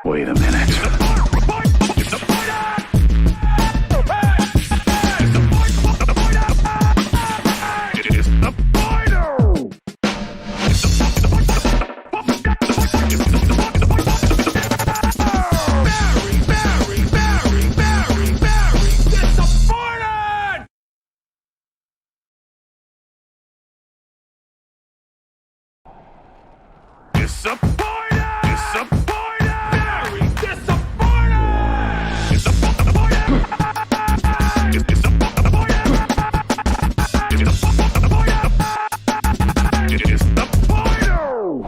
Wait a minute.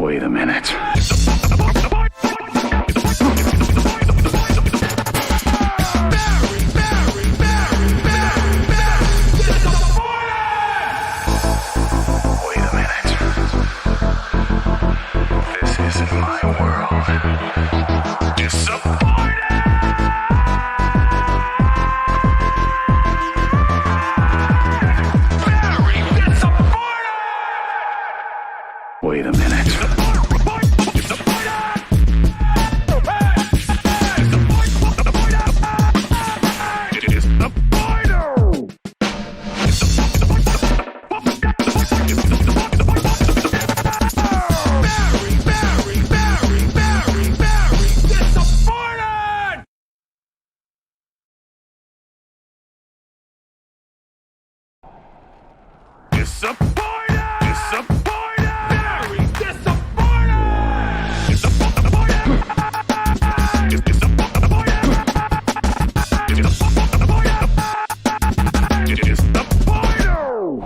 Wait a minute. This isn't my world. Disappointed. Very disappointed. Wait a minute.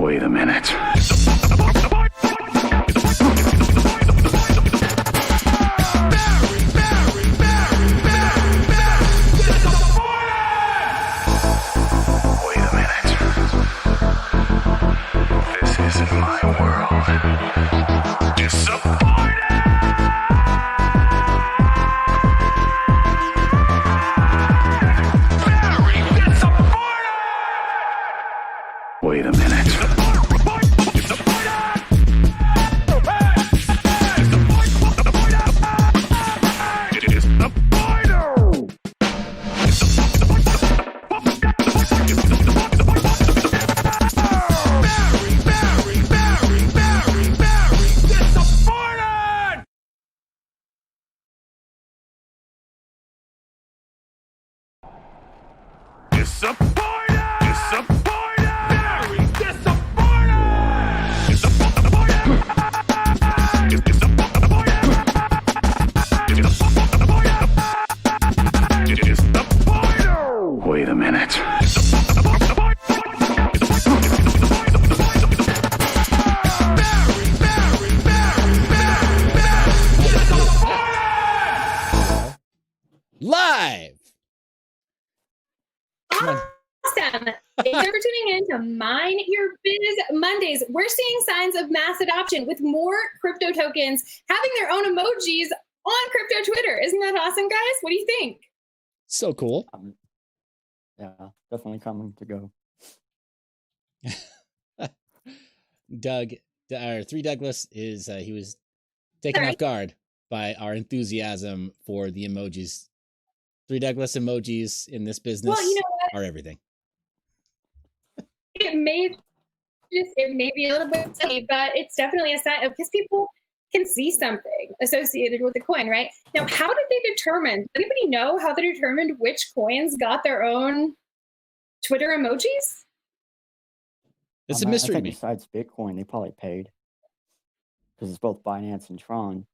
Wait a minute. This isn't my world. Disappointed. Very disappointed. Wait a minute. Wait a minute. Live. Awesome. Thanks for tuning in to Mind Your Biz Mondays. We're seeing signs of mass adoption with more crypto tokens having their own emojis on crypto Twitter. Isn't that awesome, guys? What do you think? So cool. Yeah, definitely coming to go. Doug, or 3Douglas is, he was taken off guard by our enthusiasm for the emojis. 3Douglas emojis in this business are everything. It may be a little bit silly, but it's definitely a sign of, because people can see something associated with the coin, right? Now, how did they determine? Anybody know how they determined which coins got their own Twitter emojis? It's a mystery I to think me. besides Bitcoin, they probably paid because it's both Binance and Tron.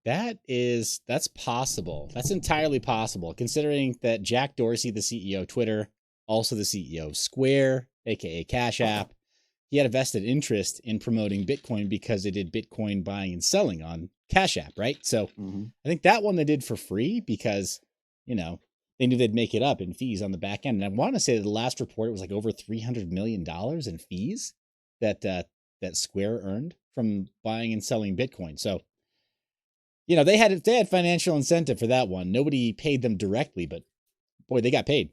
That's possible. That's entirely possible, considering that Jack Dorsey, the CEO of Twitter, also the CEO of Square, aka Cash App, he had a vested interest in promoting Bitcoin because they did Bitcoin buying and selling on Cash App, right? So I think that one they did for free because, they knew they'd make it up in fees on the back end. And I want to say that the last report, it was like over $300 million in fees that Square earned from buying and selling Bitcoin. So, they had financial incentive for that one. Nobody paid them directly, but boy, they got paid.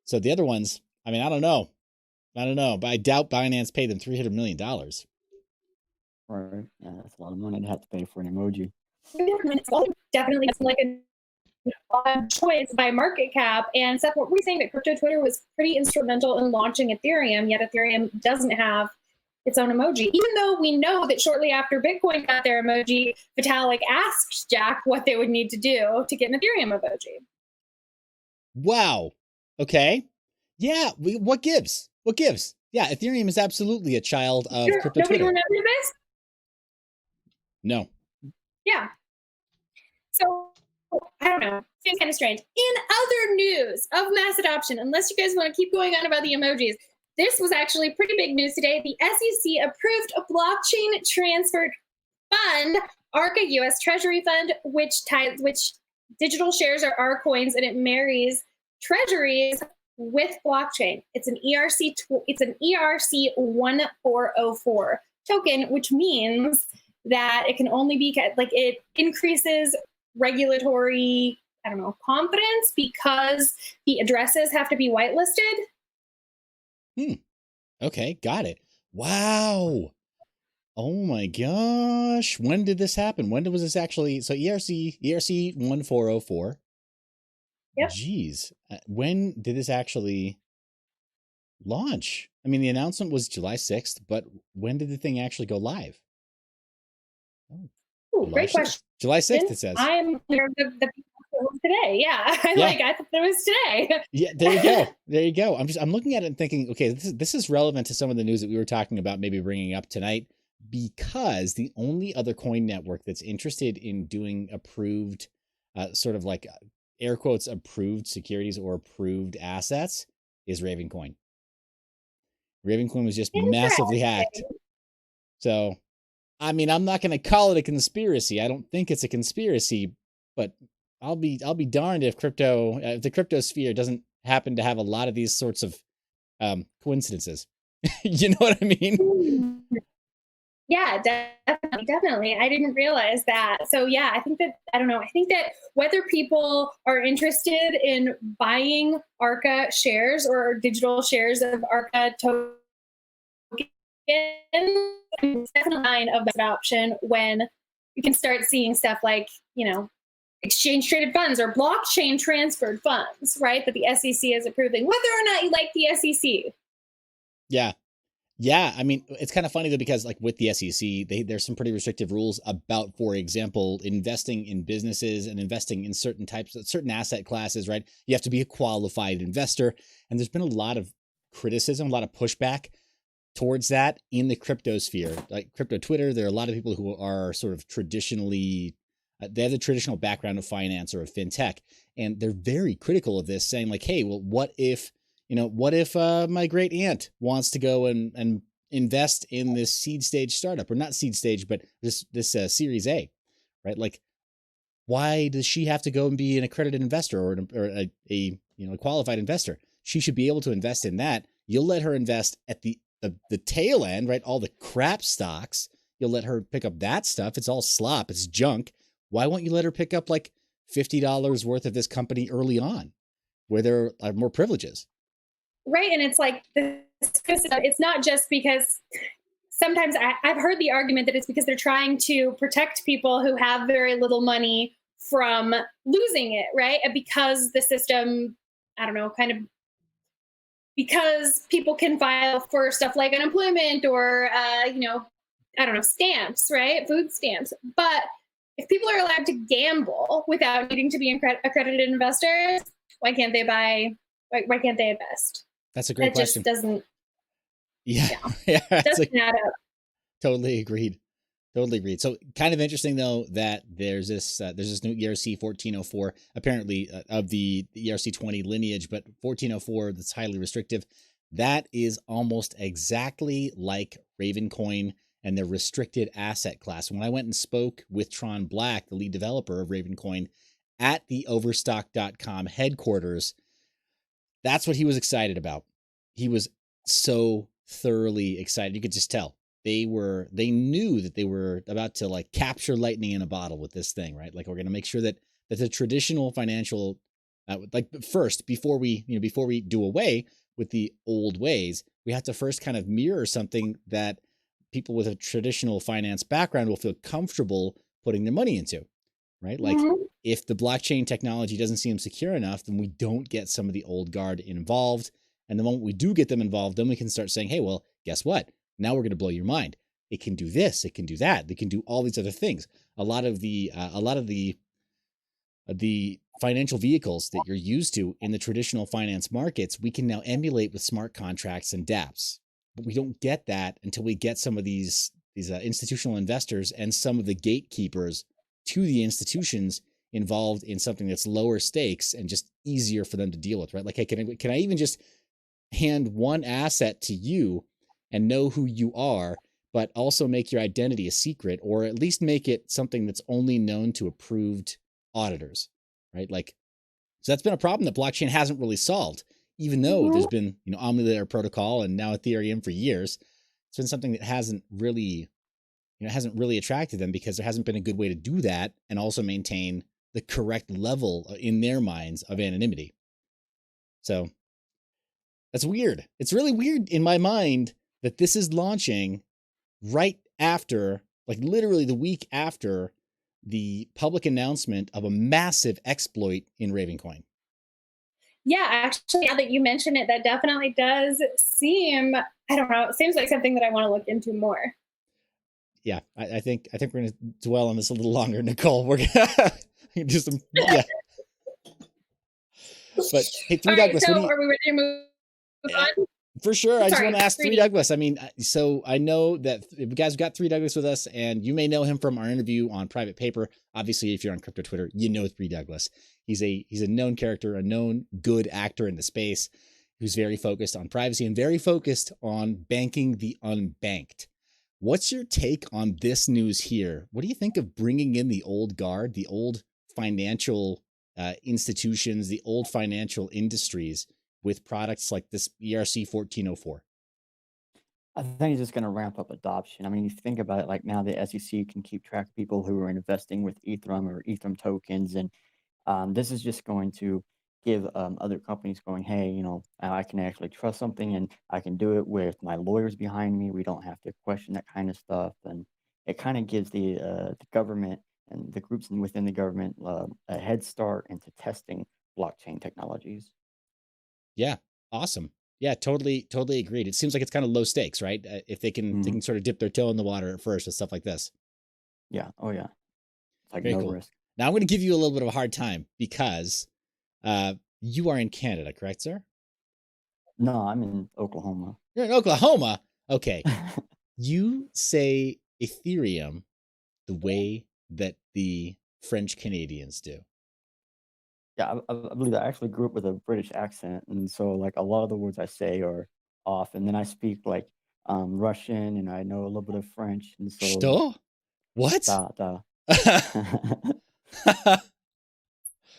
So the other ones, I mean, I don't know, but I doubt Binance paid them $300 million. Right. Yeah, that's a lot of money to have to pay for an emoji. Definitely like a odd choice by market cap. And Seth, what were we saying that crypto Twitter was pretty instrumental in launching Ethereum, yet Ethereum doesn't have its own emoji, even though we know that shortly after Bitcoin got their emoji, Vitalik asked Jack what they would need to do to get an Ethereum emoji. Wow. Okay. Yeah. What gives? What gives? Yeah. Ethereum is absolutely a child of crypto Nobody Twitter. remembers this? No. Yeah. So I don't know. Seems kind of strange. In other news of mass adoption, unless you guys want to keep going on about the emojis, this was actually pretty big news today. The SEC approved a blockchain transfer fund, ARCA U.S. Treasury Fund, which digital shares are our coins, and it marries treasuries with blockchain. It's an ERC 1404 token, which means that it can only be like it increases regulatory, I don't know, confidence because the addresses have to be whitelisted. Okay. Got it. Wow. Oh my gosh. When did this happen? When was this actually? So ERC 1404. Yep. Geez. When did this actually launch? I mean, the announcement was July 6th, but when did the thing actually go live? Oh, great question. July 6th, it says. I'm aware of the today. Yeah. I thought it was today. Yeah, there you go. There you go. I'm looking at it and thinking, okay, this is relevant to some of the news that we were talking about, maybe bringing up tonight, because the only other coin network that's interested in doing approved, sort of like air quotes, approved securities or approved assets is Ravencoin. Ravencoin was just massively hacked. So, I mean, I'm not going to call it a conspiracy. I don't think it's a conspiracy, but I'll be darned if the crypto sphere doesn't happen to have a lot of these sorts of coincidences. You know what I mean? Yeah, definitely. I didn't realize that. So yeah, I think that whether people are interested in buying ARCA shares or digital shares of ARCA tokens, it's definitely a sign of adoption when you can start seeing stuff like, exchange traded funds or blockchain transferred funds, right? That the SEC is approving, whether or not you like the SEC. Yeah. Yeah. I mean, it's kind of funny though, because like with the SEC, there's some pretty restrictive rules about, for example, investing in businesses and investing in certain asset classes, right? You have to be a qualified investor. And there's been a lot of criticism, a lot of pushback towards that in the crypto sphere. Like crypto Twitter, there are a lot of people who are sort of traditionally, they have the traditional background of finance or of fintech, and they're very critical of this, saying like, hey, well, what if my great aunt wants to go and invest in this seed stage startup, or not seed stage, but this Series A, right? Like, why does she have to go and be an accredited investor or a qualified investor? She should be able to invest in that. You'll let her invest at the tail end, right? All the crap stocks. You'll let her pick up that stuff. It's all slop. It's junk. Why won't you let her pick up like $50 worth of this company early on, where there are more privileges? Right. And it's like, it's not just because sometimes I've heard the argument that it's because they're trying to protect people who have very little money from losing it, right? And because the system, I don't know, because people can file for stuff like unemployment or, stamps, right? Food stamps. But if people are allowed to gamble without needing to be accredited investors, why can't they invest? That's a great question. Just doesn't. Yeah. Doesn't add up. Totally agreed. So kind of interesting though, that there's this new ERC 1404, apparently of the ERC 20 lineage, but 1404 that's highly restrictive. That is almost exactly like Ravencoin and their restricted asset class. When I went and spoke with Tron Black, the lead developer of Ravencoin, at the Overstock.com headquarters, that's what he was excited about. He was so thoroughly excited. You could just tell they knew that they were about to like capture lightning in a bottle with this thing, right? Like, we're going to make sure that the traditional financial Like first, before we do away with the old ways, we have to first kind of mirror something that people with a traditional finance background will feel comfortable putting their money into, right? Like if the blockchain technology doesn't seem secure enough, then we don't get some of the old guard involved. And the moment we do get them involved, then we can start saying, hey, well, guess what? Now we're going to blow your mind. It can do this. It can do that. They can do all these other things. A lot of the financial vehicles that you're used to in the traditional finance markets, we can now emulate with smart contracts and dApps. But we don't get that until we get some of these institutional investors and some of the gatekeepers to the institutions involved in something that's lower stakes and just easier for them to deal with, right? Like, hey, can I even just hand one asset to you and know who you are, but also make your identity a secret, or at least make it something that's only known to approved auditors, right? Like, so that's been a problem that blockchain hasn't really solved, even though there's been, Omni Layer protocol and now Ethereum for years. It's been something that hasn't really attracted them because there hasn't been a good way to do that and also maintain the correct level in their minds of anonymity. So that's weird. It's really weird in my mind that this is launching right after, like literally the week after the public announcement of a massive exploit in Ravencoin. Yeah, actually, now that you mention it, that definitely does seem, I don't know, it seems like something that I want to look into more. Yeah, I think we're going to dwell on this a little longer, Nicole. We're going to do some, yeah. But hey, 3Douglas, so are we ready to move on? For sure. I just want to ask 3Douglas. I mean, so I know that you guys got 3Douglas with us, and you may know him from our interview on Private Paper. Obviously, if you're on crypto Twitter, you know 3Douglas. He's a known character, a known good actor in the space who's very focused on privacy and very focused on banking the unbanked. What's your take on this news here? What do you think of bringing in the old guard, the old financial institutions, the old financial industries with products like this ERC 1404? I think it's just going to ramp up adoption. I mean, if you think about it, like now the SEC can keep track of people who are investing with Ethereum or Ethereum tokens. And this is just going to give other companies going, hey, I can actually trust something and I can do it with my lawyers behind me. We don't have to question that kind of stuff. And it kind of gives the government and the groups within the government a head start into testing blockchain technologies. Yeah. Awesome. Yeah, totally agreed. It seems like it's kind of low stakes, right? If they can sort of dip their toe in the water at first with stuff like this. Yeah. Oh yeah. It's like very no cool. risk. Now I'm going to give you a little bit of a hard time because you are in Canada, correct, sir? No, I'm in Oklahoma. You're in Oklahoma? Okay. You say Ethereum the way that the French Canadians do. Yeah, I believe I actually grew up with a British accent, and so like a lot of the words I say are off, and then I speak like Russian, and I know a little bit of French, and so Что? What? da.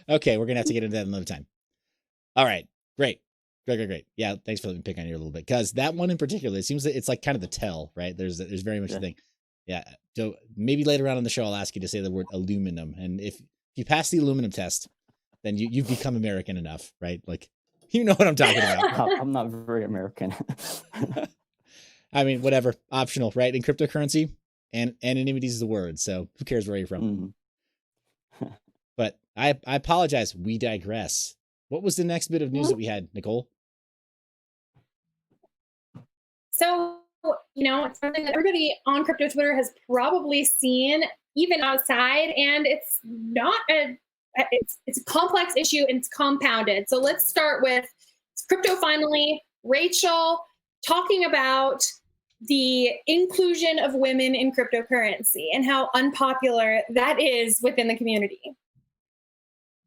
Okay, we're gonna have to get into that another time. All right, great. Yeah, thanks for letting me pick on you a little bit, because that one in particular, it seems that it's like kind of the tell, right? There's very much a thing. Yeah, so maybe later on in the show, I'll ask you to say the word aluminum, and if you pass the aluminum test, then you've become American enough, right? Like, you know what I'm talking about. I'm not very American. I mean, whatever, optional, right? In cryptocurrency, and anonymity is the word, so who cares where you're from? But I apologize. We digress. What was the next bit of news that we had, Nicole? So, it's something that everybody on crypto Twitter has probably seen, even outside, and it's not it's a complex issue and it's compounded. So let's start with crypto finally. Rachael talking about the inclusion of women in cryptocurrency and how unpopular that is within the community.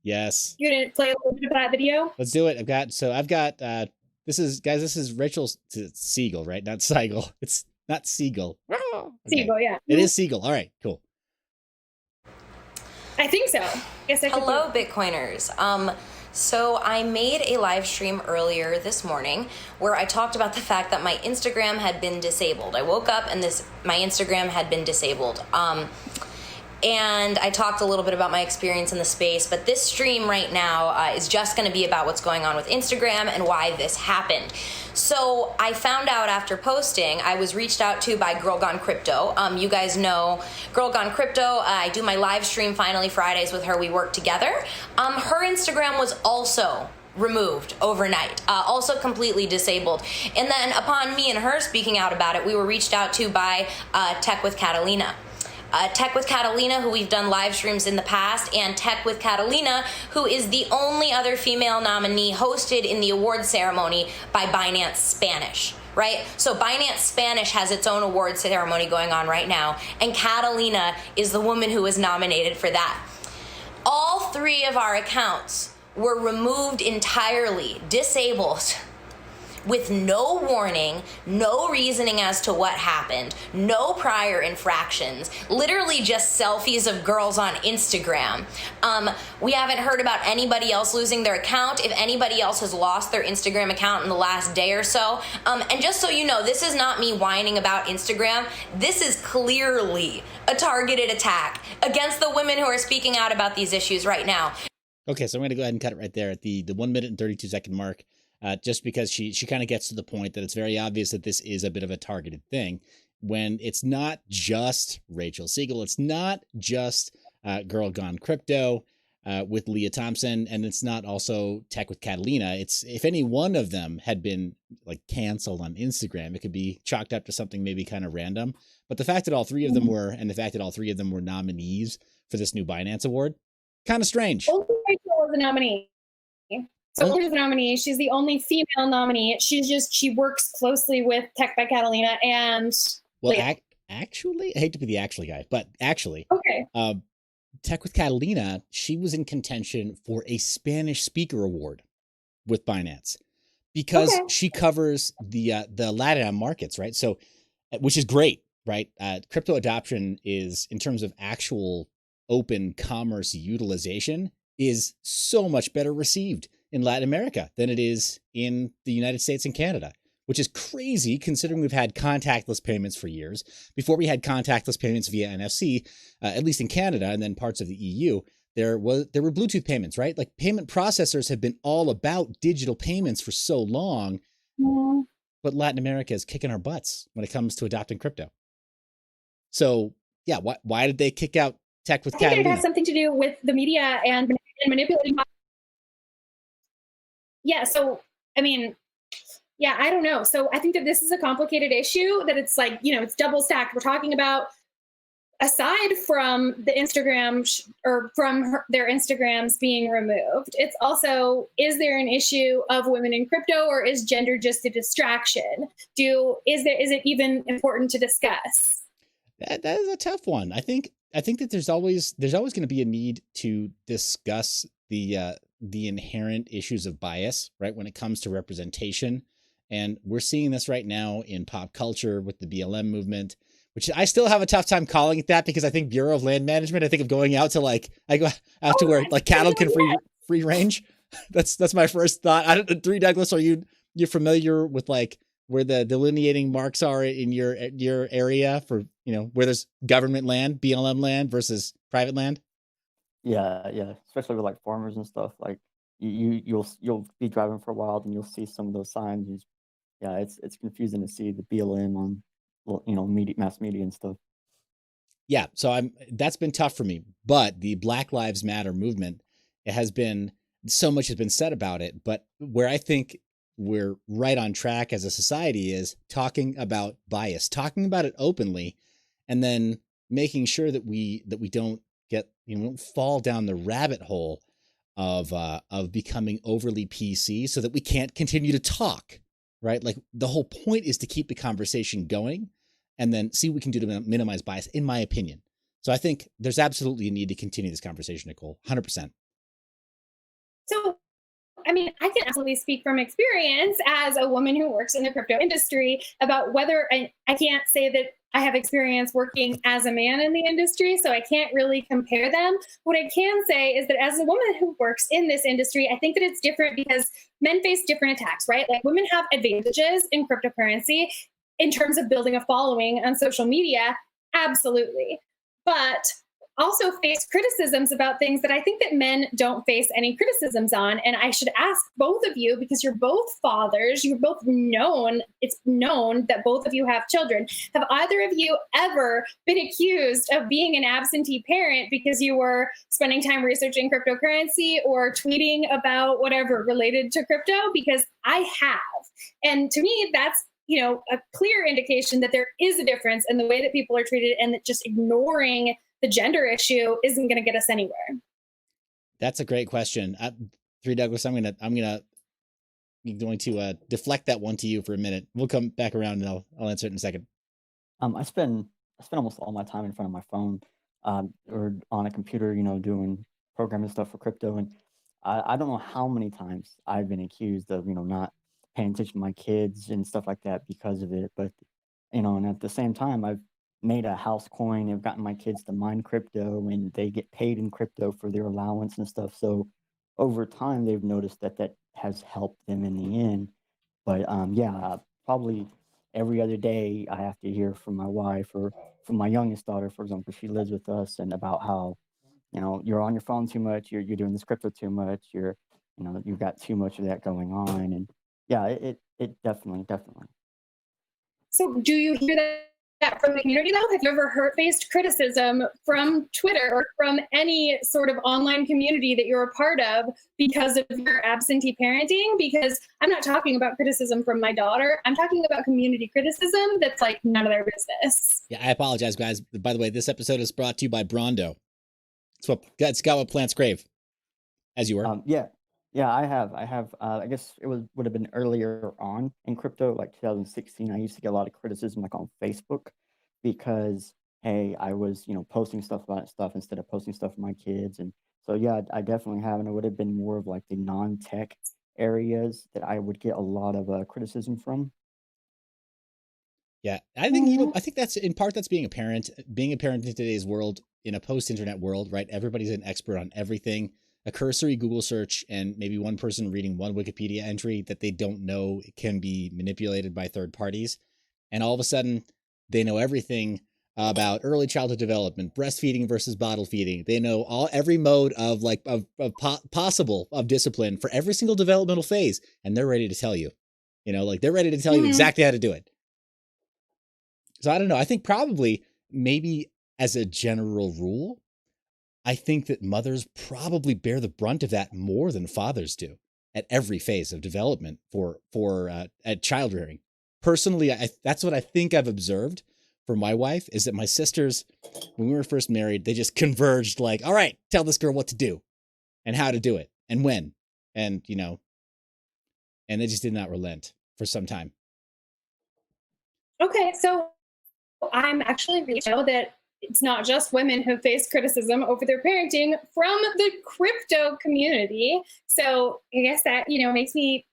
Yes. You gonna play a little bit of that video? Let's do it. I've got this is Rachael Siegel, right? Not Siegel. It's not Siegel. Okay. Siegel, yeah. It is Siegel. All right, cool. I think so. Hello, Bitcoiners. So I made a live stream earlier this morning where I talked about the fact that my Instagram had been disabled. I woke up and my Instagram had been disabled. and I talked a little bit about my experience in the space, but this stream right now is just going to be about what's going on with Instagram and why this happened. So I found out after posting, I was reached out to by Girl Gone Crypto. You guys know Girl Gone Crypto. I do my live stream Finally Fridays with her. We work together. Her Instagram was also removed overnight, also completely disabled. And then upon me and her speaking out about it, we were reached out to by Tech with Catalina. Tech with Catalina, who we've done live streams in the past, and Tech with Catalina, who is the only other female nominee hosted in the award ceremony by Binance Spanish, right? So Binance Spanish has its own award ceremony going on right now, and Catalina is the woman who was nominated for that. All three of our accounts were removed entirely, disabled, with no warning, no reasoning as to what happened, no prior infractions, literally just selfies of girls on Instagram. We haven't heard about anybody else losing their account. If anybody else has lost their Instagram account in the last day or so, and just so you know, this is not me whining about Instagram. This is clearly a targeted attack against the women who are speaking out about these issues right now. Okay, so I'm going to go ahead and cut it right there at the 1 minute and 32 second mark. Just because she kind of gets to the point that it's very obvious that this is a bit of a targeted thing, when it's not just Rachael Siegel, it's not just Girl Gone Crypto with Leah Thompson, and it's not also Tech with Catalina. It's, if any one of them had been like canceled on Instagram, it could be chalked up to something maybe kind of random. But the fact that all three of them were, and the fact that all three of them were nominees for this new Binance award, kind of strange. Only Rachel was a nominee. So she's the nominee. She's the only female nominee. She works closely with Tech by Catalina and. Well, actually, I hate to be the actually guy, but actually, okay. Tech with Catalina, she was in contention for a Spanish speaker award with Binance because she covers the LATAM markets, right? So, which is great, right? Crypto adoption is, in terms of actual open commerce utilization, is so much better received in Latin America than it is in the United States and Canada, which is crazy considering we've had contactless payments for years. Before we had contactless payments via NFC, at least in Canada and then parts of the EU, there were Bluetooth payments, right? Like, payment processors have been all about digital payments for so long, but Latin America is kicking our butts when it comes to adopting crypto. So yeah, why did they kick out Tech with Catalina? I think it has something to do with the media and manipulating. Yeah, so, I mean, yeah, I don't know. So I think that this is a complicated issue, that it's like, it's double stacked. We're talking about, aside from the Instagram or from their Instagrams being removed, it's also, is there an issue of women in crypto, or is gender just a distraction? Is it even important to discuss? That is a tough one. I think that there's always going to be a need to discuss the inherent issues of bias, right, when it comes to representation. And we're seeing this right now in pop culture with the BLM movement, which I still have a tough time calling it that, because I think Bureau of Land Management, I think of going out to where like cattle can free range. That's my first thought. 3Douglas, are you're familiar with like where the delineating marks are in your area for, where there's government land, BLM land versus private land? Yeah, especially with like farmers and stuff. Like you'll be driving for a while and you'll see some of those signs. It's confusing to see the BLM on, mass media and stuff. Yeah, so that's been tough for me. But the Black Lives Matter movement, so much has been said about it. But where I think we're right on track as a society is talking about bias, talking about it openly, and then making sure that we don't don't fall down the rabbit hole of becoming overly PC so that we can't continue to talk, right? Like, the whole point is to keep the conversation going and then see what we can do to minimize bias, in my opinion. So I think there's absolutely a need to continue this conversation, Nicole, 100%. So, I mean, I can absolutely speak from experience as a woman who works in the crypto industry about whether, I can't say that I have experience working as a man in the industry, so I can't really compare them. What I can say is that as a woman who works in this industry, I think that it's different because men face different attacks, right? Like, women have advantages in cryptocurrency in terms of building a following on social media, absolutely. But also face criticisms about things that I think that men don't face any criticisms on. And I should ask both of you, because you're both fathers, you're both known, it's known that both of you have children. Have either of you ever been accused of being an absentee parent because you were spending time researching cryptocurrency or tweeting about whatever related to crypto? Because I have. And to me, that's a clear indication that there is a difference in the way that people are treated, and that just ignoring the gender issue isn't going to get us anywhere. That's a great question. 3Douglas, I'm going to deflect that one to you for a minute. We'll come back around and I'll answer it in a second. I spend almost all my time in front of my phone, or on a computer, doing programming stuff for crypto. And I don't know how many times I've been accused of, not paying attention to my kids and stuff like that because of it. But, and at the same time, I've made a house coin. I've gotten my kids to mine crypto, and they get paid in crypto for their allowance and stuff. So over time, they've noticed that has helped them in the end. But probably every other day I have to hear from my wife or from my youngest daughter, for example. She lives with us, and about how, you're on your phone too much, you're doing this crypto too much, you've got too much of that going on. And yeah, it definitely. So do you hear that from the community, though? Have you ever faced criticism from Twitter or from any sort of online community that you're a part of because of your absentee parenting? Because I'm not talking about criticism from my daughter. I'm talking about community criticism that's like none of their business. Yeah, I apologize, guys. By the way, this episode is brought to you by Brondo. It's got what plants crave, as you were. Yeah, I have. I guess it would have been earlier on in crypto, like 2016. I used to get a lot of criticism, like on Facebook, because hey, I was posting stuff about stuff instead of posting stuff for my kids. And so yeah, I definitely have, and it would have been more of like the non-tech areas that I would get a lot of criticism from. Yeah, I think I think that's in part that's being a parent. Being a parent in today's world, in a post-internet world, right? Everybody's an expert on everything. A cursory Google search and maybe one person reading one Wikipedia entry that they don't know can be manipulated by third parties. And all of a sudden, they know everything about early childhood development, breastfeeding versus bottle feeding. They know every mode of possible discipline for every single developmental phase, and they're ready to tell you. They're ready to tell you exactly how to do it. So I don't know. I think probably maybe as a general rule, I think that mothers probably bear the brunt of that more than fathers do at every phase of development at child rearing. Personally, that's what I think I've observed for my wife, is that my sisters, when we were first married, they just converged like, all right, tell this girl what to do and how to do it and when. And, and they just did not relent for some time. Okay, so I'm actually really know that it's not just women who face criticism over their parenting from the crypto community. So I guess that, makes me,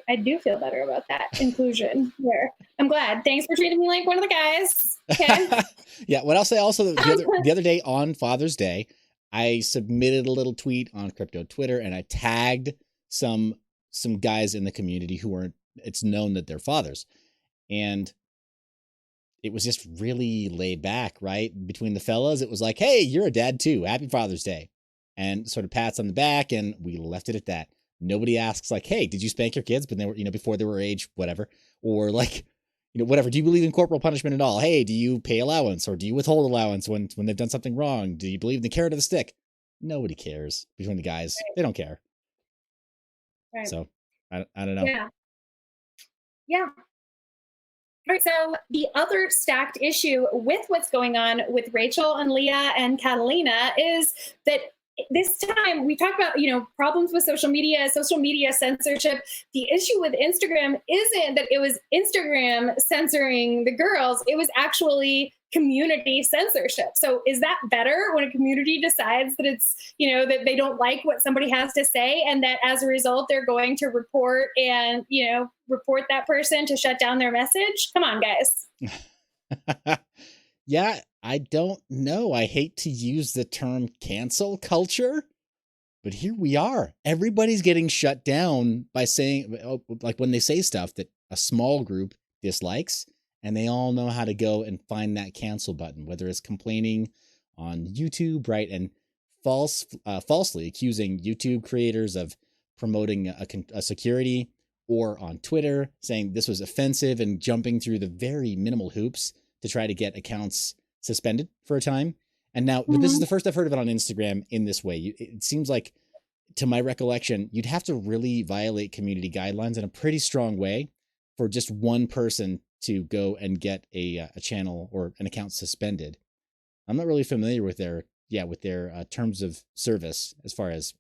I do feel better about that inclusion here. I'm glad. Thanks for treating me like one of the guys. Okay. Yeah. What I'll say also, the other day on Father's Day, I submitted a little tweet on crypto Twitter, and I tagged some guys in the community it's known that they're fathers. And it was just really laid back, right? Between the fellas, it was like, hey, you're a dad too. Happy Father's Day. And sort of pats on the back, and we left it at that. Nobody asks like, hey, did you spank your kids when they were, before they were age, whatever? Or like, whatever. Do you believe in corporal punishment at all? Hey, do you pay allowance, or do you withhold allowance when they've done something wrong? Do you believe in the carrot or the stick? Nobody cares between the guys. Right. They don't care. Right. So I don't know. Yeah. Yeah. All right, so the other stacked issue with what's going on with Rachael and Leah and Catalina is that this time we talked about, problems with social media censorship. The issue with Instagram isn't that it was Instagram censoring the girls. It was actually community censorship. So is that better when a community decides that it's, that they don't like what somebody has to say, and that as a result, they're going to report that person to shut down their message? Come on, guys. Yeah, I don't know. I hate to use the term cancel culture, but here we are. Everybody's getting shut down by saying, like when they say stuff that a small group dislikes, and they all know how to go and find that cancel button, whether it's complaining on YouTube, right? And falsely accusing YouTube creators of promoting a security, or on Twitter saying this was offensive and jumping through the very minimal hoops to try to get accounts suspended for a time. And now, but this is the first I've heard of it on Instagram in this way. It seems like, to my recollection, you'd have to really violate community guidelines in a pretty strong way for just one person to go and get a channel or an account suspended. I'm not really familiar with their terms of service as far as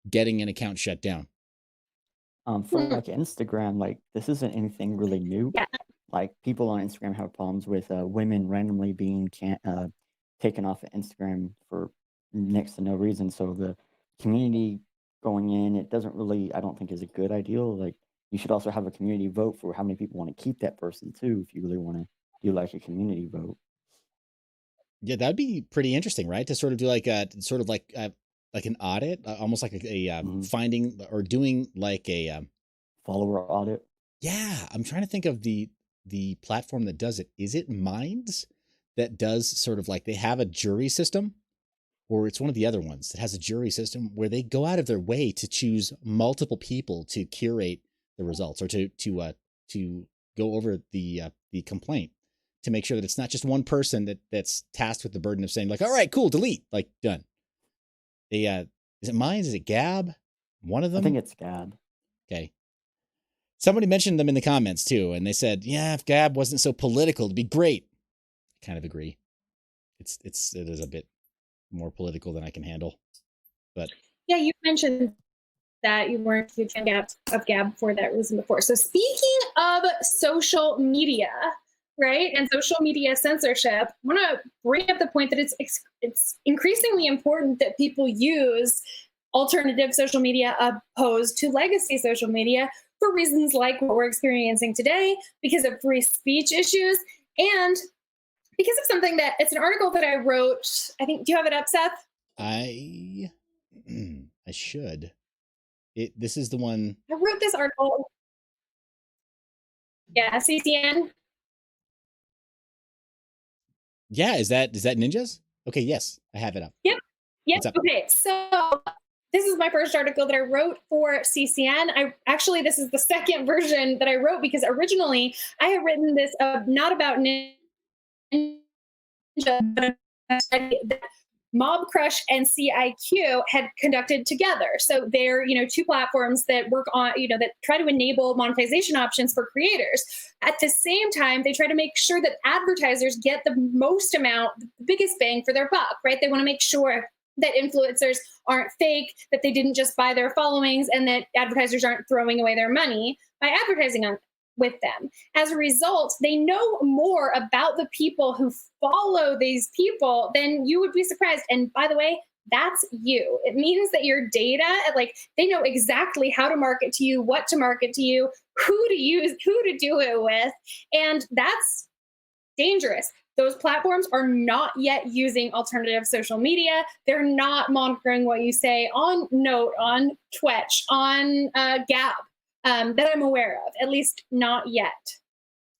getting an account shut down. For like Instagram, like this isn't anything really new. Yeah. Like people on Instagram have problems with women randomly being taken off of Instagram for next to no reason. So the community going in, it doesn't really, I don't think, is a good ideal. Like you should also have a community vote for how many people want to keep that person too, if you really want to do like a community vote. Yeah, that'd be pretty interesting, right? To sort of do like an audit, almost like a finding or doing like a follower audit. Yeah, I'm trying to think of the platform that does it. Is it Minds that does sort of like, they have a jury system, or it's one of the other ones that has a jury system where they go out of their way to choose multiple people to curate the results, or to go over the complaint, to make sure that it's not just one person that's tasked with the burden of saying like, all right, cool, delete, like done. Is it Minds? Is it Gab? One of them? I think it's Gab. Okay. Somebody mentioned them in the comments too, and they said, yeah, if Gab wasn't so political, it'd be great. I kind of agree. It is a bit more political than I can handle. But yeah, you mentioned that you weren't a huge fan of Gab for that reason before. So speaking of social media, right, and social media censorship, I want to bring up the point that it's increasingly important that people use alternative social media opposed to legacy social media for reasons like what we're experiencing today, because of free speech issues, and because of something that, it's an article that I wrote. I think, do you have it up, Seth? I should. This is the one. I wrote this article. Yeah, CCN. Yeah, is that Ninjas? Okay, yes, I have it up. Yep. Okay, so this is my first article that I wrote for CCN. This is the second version that I wrote, because originally I had written this not about Ninja, but a study that Mob Crush and CIQ had conducted together. So they're, two platforms that work on, that try to enable monetization options for creators. At the same time, they try to make sure that advertisers get the most amount, the biggest bang for their buck, right? They want to make sure that influencers aren't fake, that they didn't just buy their followings, and that advertisers aren't throwing away their money by advertising with them. As a result, they know more about the people who follow these people than you would be surprised. And by the way, that's you. It means that your data, they know exactly how to market to you, what to market to you, who to use, who to do it with. And that's dangerous. Those platforms are not yet using alternative social media. They're not monitoring what you say on Note, on Twitch, on Gab, that I'm aware of, at least not yet.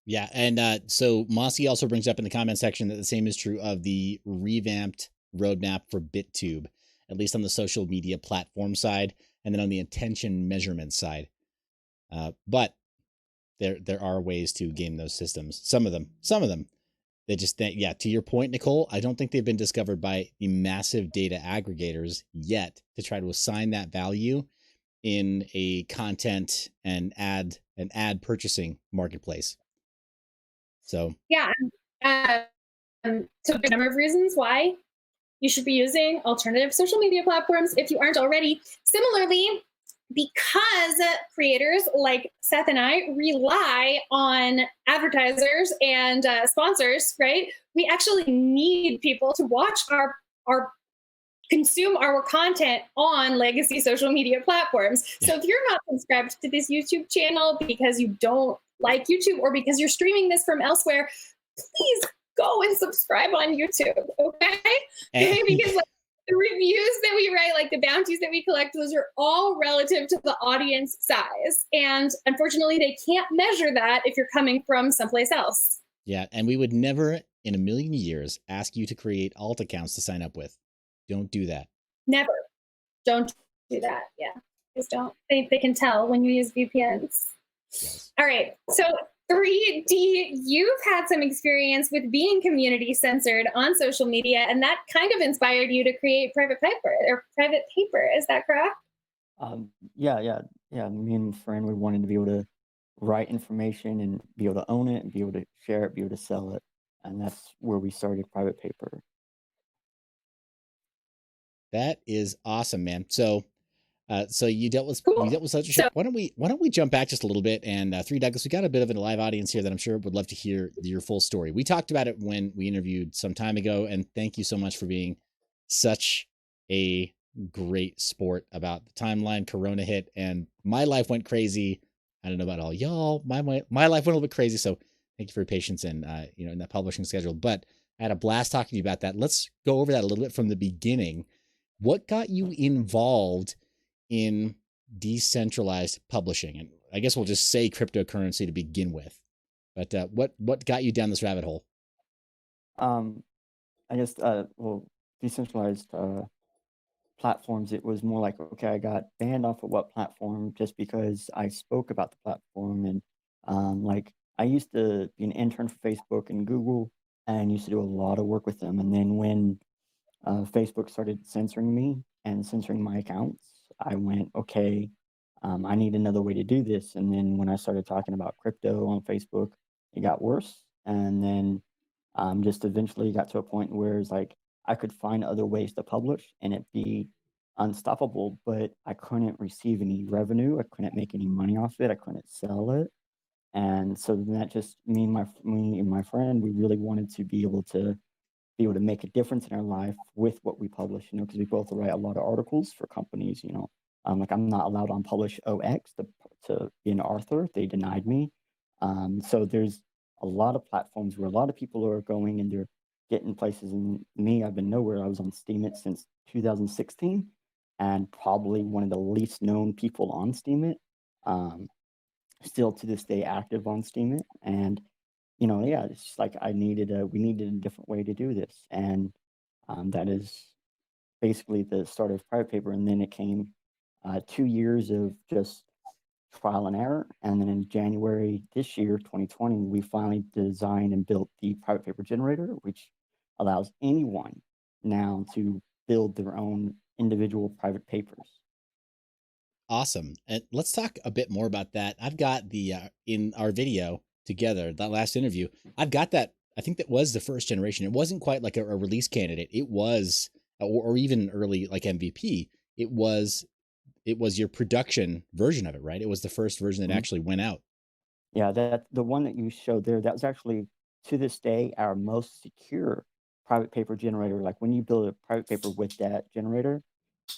Yeah, and so Mossy also brings up in the comment section that the same is true of the revamped roadmap for BitTube, at least on the social media platform side, and then on the attention measurement side. But there are ways to game those systems. Some of them. They just, to your point, Nicole, I don't think they've been discovered by the massive data aggregators yet to try to assign that value in a content and ad purchasing marketplace. So yeah, so there's a number of reasons why you should be using alternative social media platforms if you aren't already. Similarly, because creators like Seth and I rely on advertisers and sponsors, right? We actually need people to watch our consume our content on legacy social media platforms. So if you're not subscribed to this YouTube channel because you don't like YouTube, or because you're streaming this from elsewhere, please go and subscribe on YouTube, okay? Because the reviews that we write, the bounties that we collect, those are all relative to the audience size. And unfortunately, they can't measure that if you're coming from someplace else. Yeah, and we would never in a million years ask you to create alt accounts to sign up with. Don't do that. Never. Don't do that. Yeah. Just don't. They can tell when you use VPNs. Yes. All right. So 3D, you've had some experience with being community censored on social media, and that kind of inspired you to create Private Paper. Is that correct? Yeah. Me and a friend, we wanted to be able to write information and be able to own it and be able to share it, be able to sell it. And that's where we started Private Paper. That is awesome, man. So you dealt with Cool. censorship. Why don't we jump back just a little bit? And 3Douglas, we got a bit of a live audience here that I'm sure would love to hear your full story. We talked about it when we interviewed some time ago, and thank you so much for being such a great sport about the timeline. Corona hit, and my life went crazy. I don't know about all y'all. My life went a little bit crazy. So thank you for your patience and in that publishing schedule. But I had a blast talking to you about that. Let's go over that a little bit from the beginning. What got you involved in decentralized publishing? And I guess we'll just say cryptocurrency to begin with. But what got you down this rabbit hole? I just decentralized platforms. It was more like, okay, I got banned off of what platform just because I spoke about the platform, and like I used to be an intern for Facebook and Google, and used to do a lot of work with them. And then when Facebook started censoring me and censoring my accounts, I went, okay, I need another way to do this. And then when I started talking about crypto on Facebook, it got worse. And then just eventually got to a point where it's like I could find other ways to publish and it be unstoppable, but I couldn't receive any revenue. I couldn't make any money off it. I couldn't sell it. And so then that just me and my friend, we really wanted to be able to make a difference in our life with what we publish, because we both write a lot of articles for companies, like I'm not allowed on Publish OX to be an author. They denied me. So there's a lot of platforms where a lot of people are going and they're getting places. And me, I've been nowhere. I was on Steemit since 2016 and probably one of the least known people on Steemit. Still to this day active on Steemit. And it's just like we needed a different way to do this. And that is basically the start of Private Paper. And then it came 2 years of just trial and error. And then in January this year, 2020, we finally designed and built the Private Paper generator, which allows anyone now to build their own individual private papers. Awesome. And let's talk a bit more about that. I've got the in our video together, that last interview, I've got that. I think that was the first generation. It wasn't quite like a release candidate. It was, or even early like MVP. It was your production version of it, right? It was the first version that actually went out. Yeah, that the one that you showed there, that was actually to this day our most secure private paper generator. Like when you build a private paper with that generator,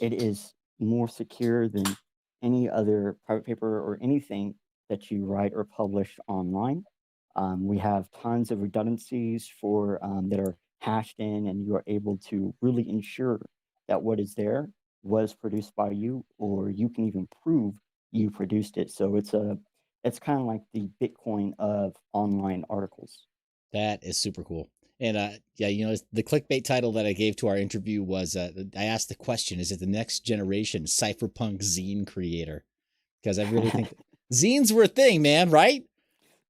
it is more secure than any other private paper or anything that you write or publish online. We have tons of redundancies for that are hashed in, and you are able to really ensure that what is there was produced by you, or you can even prove you produced it. So it's kind of like the Bitcoin of online articles. That is super cool. And the clickbait title that I gave to our interview was I asked the question, is it the next generation cypherpunk zine creator? Because I really think zines were a thing, man, right?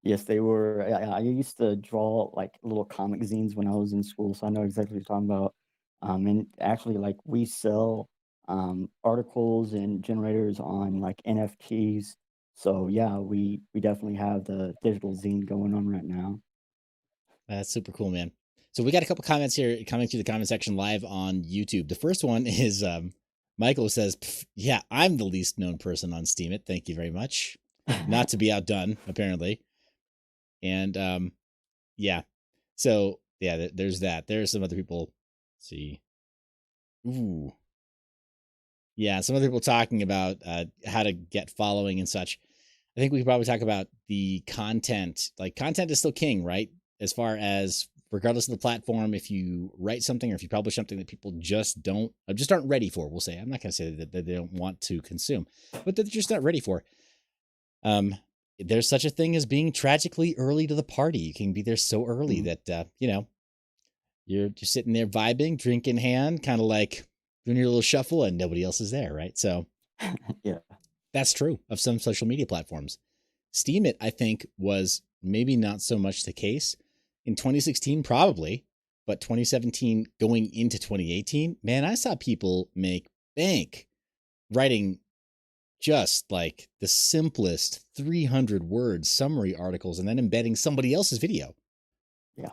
Yes, they were. I used to draw like little comic zines when I was in school, so I know exactly what you're talking about. And actually, like we sell articles and generators on like NFTs. So yeah, we definitely have the digital zine going on right now. That's super cool, man. So we got a couple comments here coming through the comment section live on YouTube. The first one is Michael says, yeah, I'm the least known person on Steemit. Thank you very much. Not to be outdone, apparently. And yeah. So yeah, there's that. There's some other people. Let's see. Ooh. Yeah, some other people talking about how to get following and such. I think we could probably talk about the content. Like content is still king, right? As far as regardless of the platform, if you write something or if you publish something that people just aren't ready for, we'll say. I'm not going to say that they don't want to consume, but they're just not ready for. there's such a thing as being tragically early to the party. You can be there so early that, you're just sitting there vibing, drink in hand, kind of like doing your little shuffle and nobody else is there, right? So Yeah. that's true of some social media platforms. Steam It, I think, was maybe not so much the case. In 2016, probably, but 2017 going into 2018, man, I saw people make bank writing just like the simplest 300 word summary articles and then embedding somebody else's video. Yeah.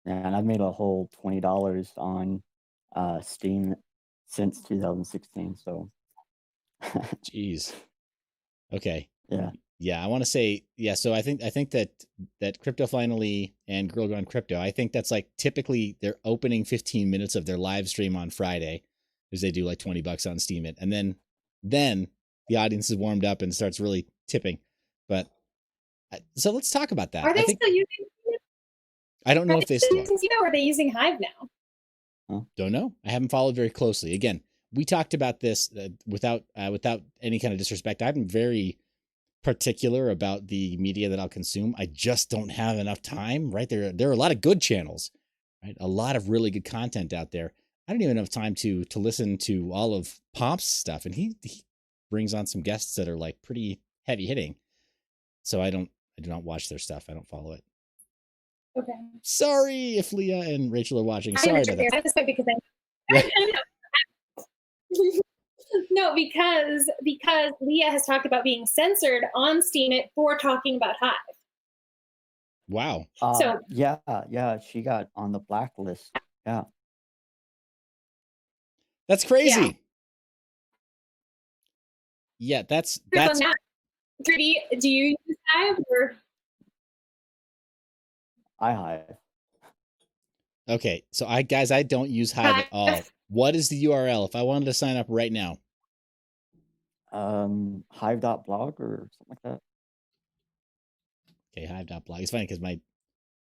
And I've made a whole $20 on Steam since 2016. So Jeez. Okay. yeah. Yeah, I want to say, yeah. So I think that Crypto Finally and Girl Gone Crypto, I think that's like typically their opening 15 minutes of their live stream on Friday, because they do like $20 on Steam It, and then the audience is warmed up and starts really tipping. But so let's talk about that. Are they still using? I don't know if they still are. Or are they using Hive now? Don't know. I haven't followed very closely. Again, we talked about this without any kind of disrespect. I'm very particular about the media that I'll consume. I just don't have enough time, right? There are a lot of good channels, right? A lot of really good content out there. I don't even have time to listen to all of Pomp's stuff. And he brings on some guests that are like pretty heavy hitting. So I do not watch their stuff. I don't follow it. Okay. Sorry if Leah and Rachel are watching. Sorry about that. At this point, because I no, because Leah has talked about being censored on Steam It for talking about Hive. Wow. So yeah, she got on the blacklist. Yeah. That's crazy. Yeah, that's 3D, do you use Hive or? I Hive. Okay, so I don't use Hive at all. What is the URL if I wanted to sign up right now? Hive.blog or something like that. Okay, hive.blog. It's funny because my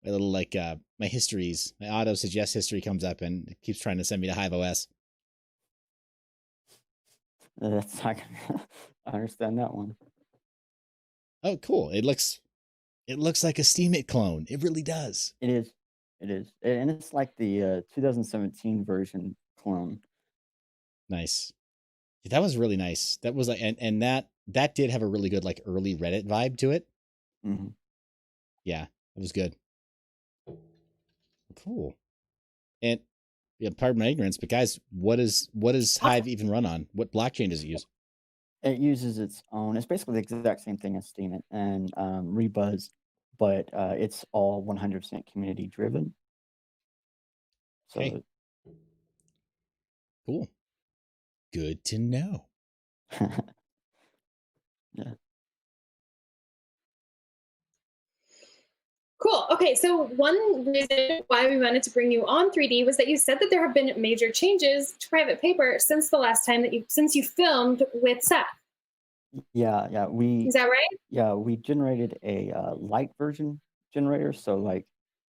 little my histories, my auto suggest history comes up and it keeps trying to send me to Hive OS. That's not I understand that one. Oh, cool. It looks like a Steam It clone. It really does. It is. And it's like the 2017 version clone. Nice. Yeah, that was really nice. That was like, and that did have a really good like early Reddit vibe to it. Mm-hmm. Yeah, it was good. Cool. And yeah, pardon my ignorance, but guys, what does Hive even run on? What blockchain does it use? It uses its own. It's basically the exact same thing as Steam It and Rebuzz, but it's all 100% community driven. So okay. Cool. Good to know. Yeah. Cool. Okay, so one reason why we wanted to bring you on 3D was that you said that there have been major changes to private paper since the last time since you filmed with Seth. Yeah. Is that right? Yeah, we generated a light version generator. So like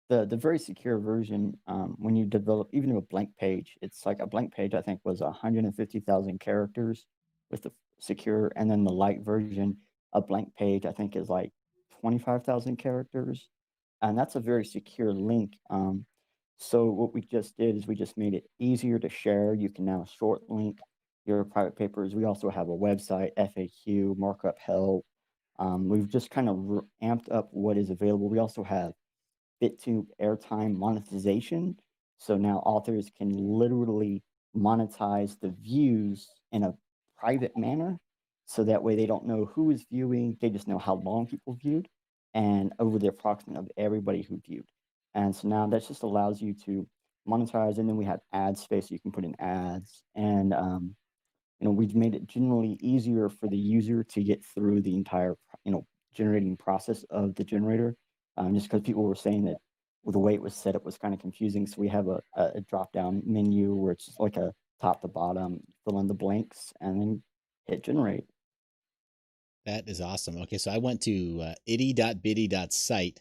the very secure version, when you develop even a blank page, it's like a blank page, I think was 150,000 characters with the secure, and then the light version, a blank page, I think is like 25,000 characters. And that's a very secure link. So what we just did is we just made it easier to share. You can now short link your private papers. We also have a website, FAQ, markup help. We've just kind of amped up what is available. We also have BitTube airtime monetization. So now authors can literally monetize the views in a private manner. So that way they don't know who is viewing. They just know how long people viewed and over the approximate of everybody who viewed. And so now that just allows you to monetize. And then we have ad space, so you can put in ads. And we've made it generally easier for the user to get through the entire, generating process of the generator. Just because people were saying that the way it was set up was kind of confusing. So we have a drop-down menu where it's just like a top to bottom, fill in the blanks, and then hit generate. That is awesome. Okay, so I went to itty.bitty.site,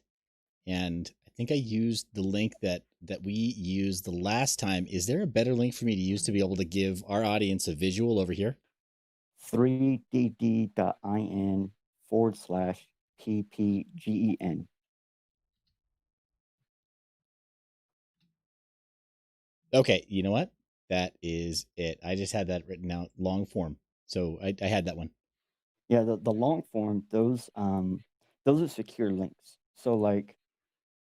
and I think I used the link that we used the last time. Is there a better link for me to use to be able to give our audience a visual over here? 3dd.in/. PPGEN. Okay, you know what? That is it. I just had that written out long form. So I had that one. Yeah, the long form, those are secure links. So like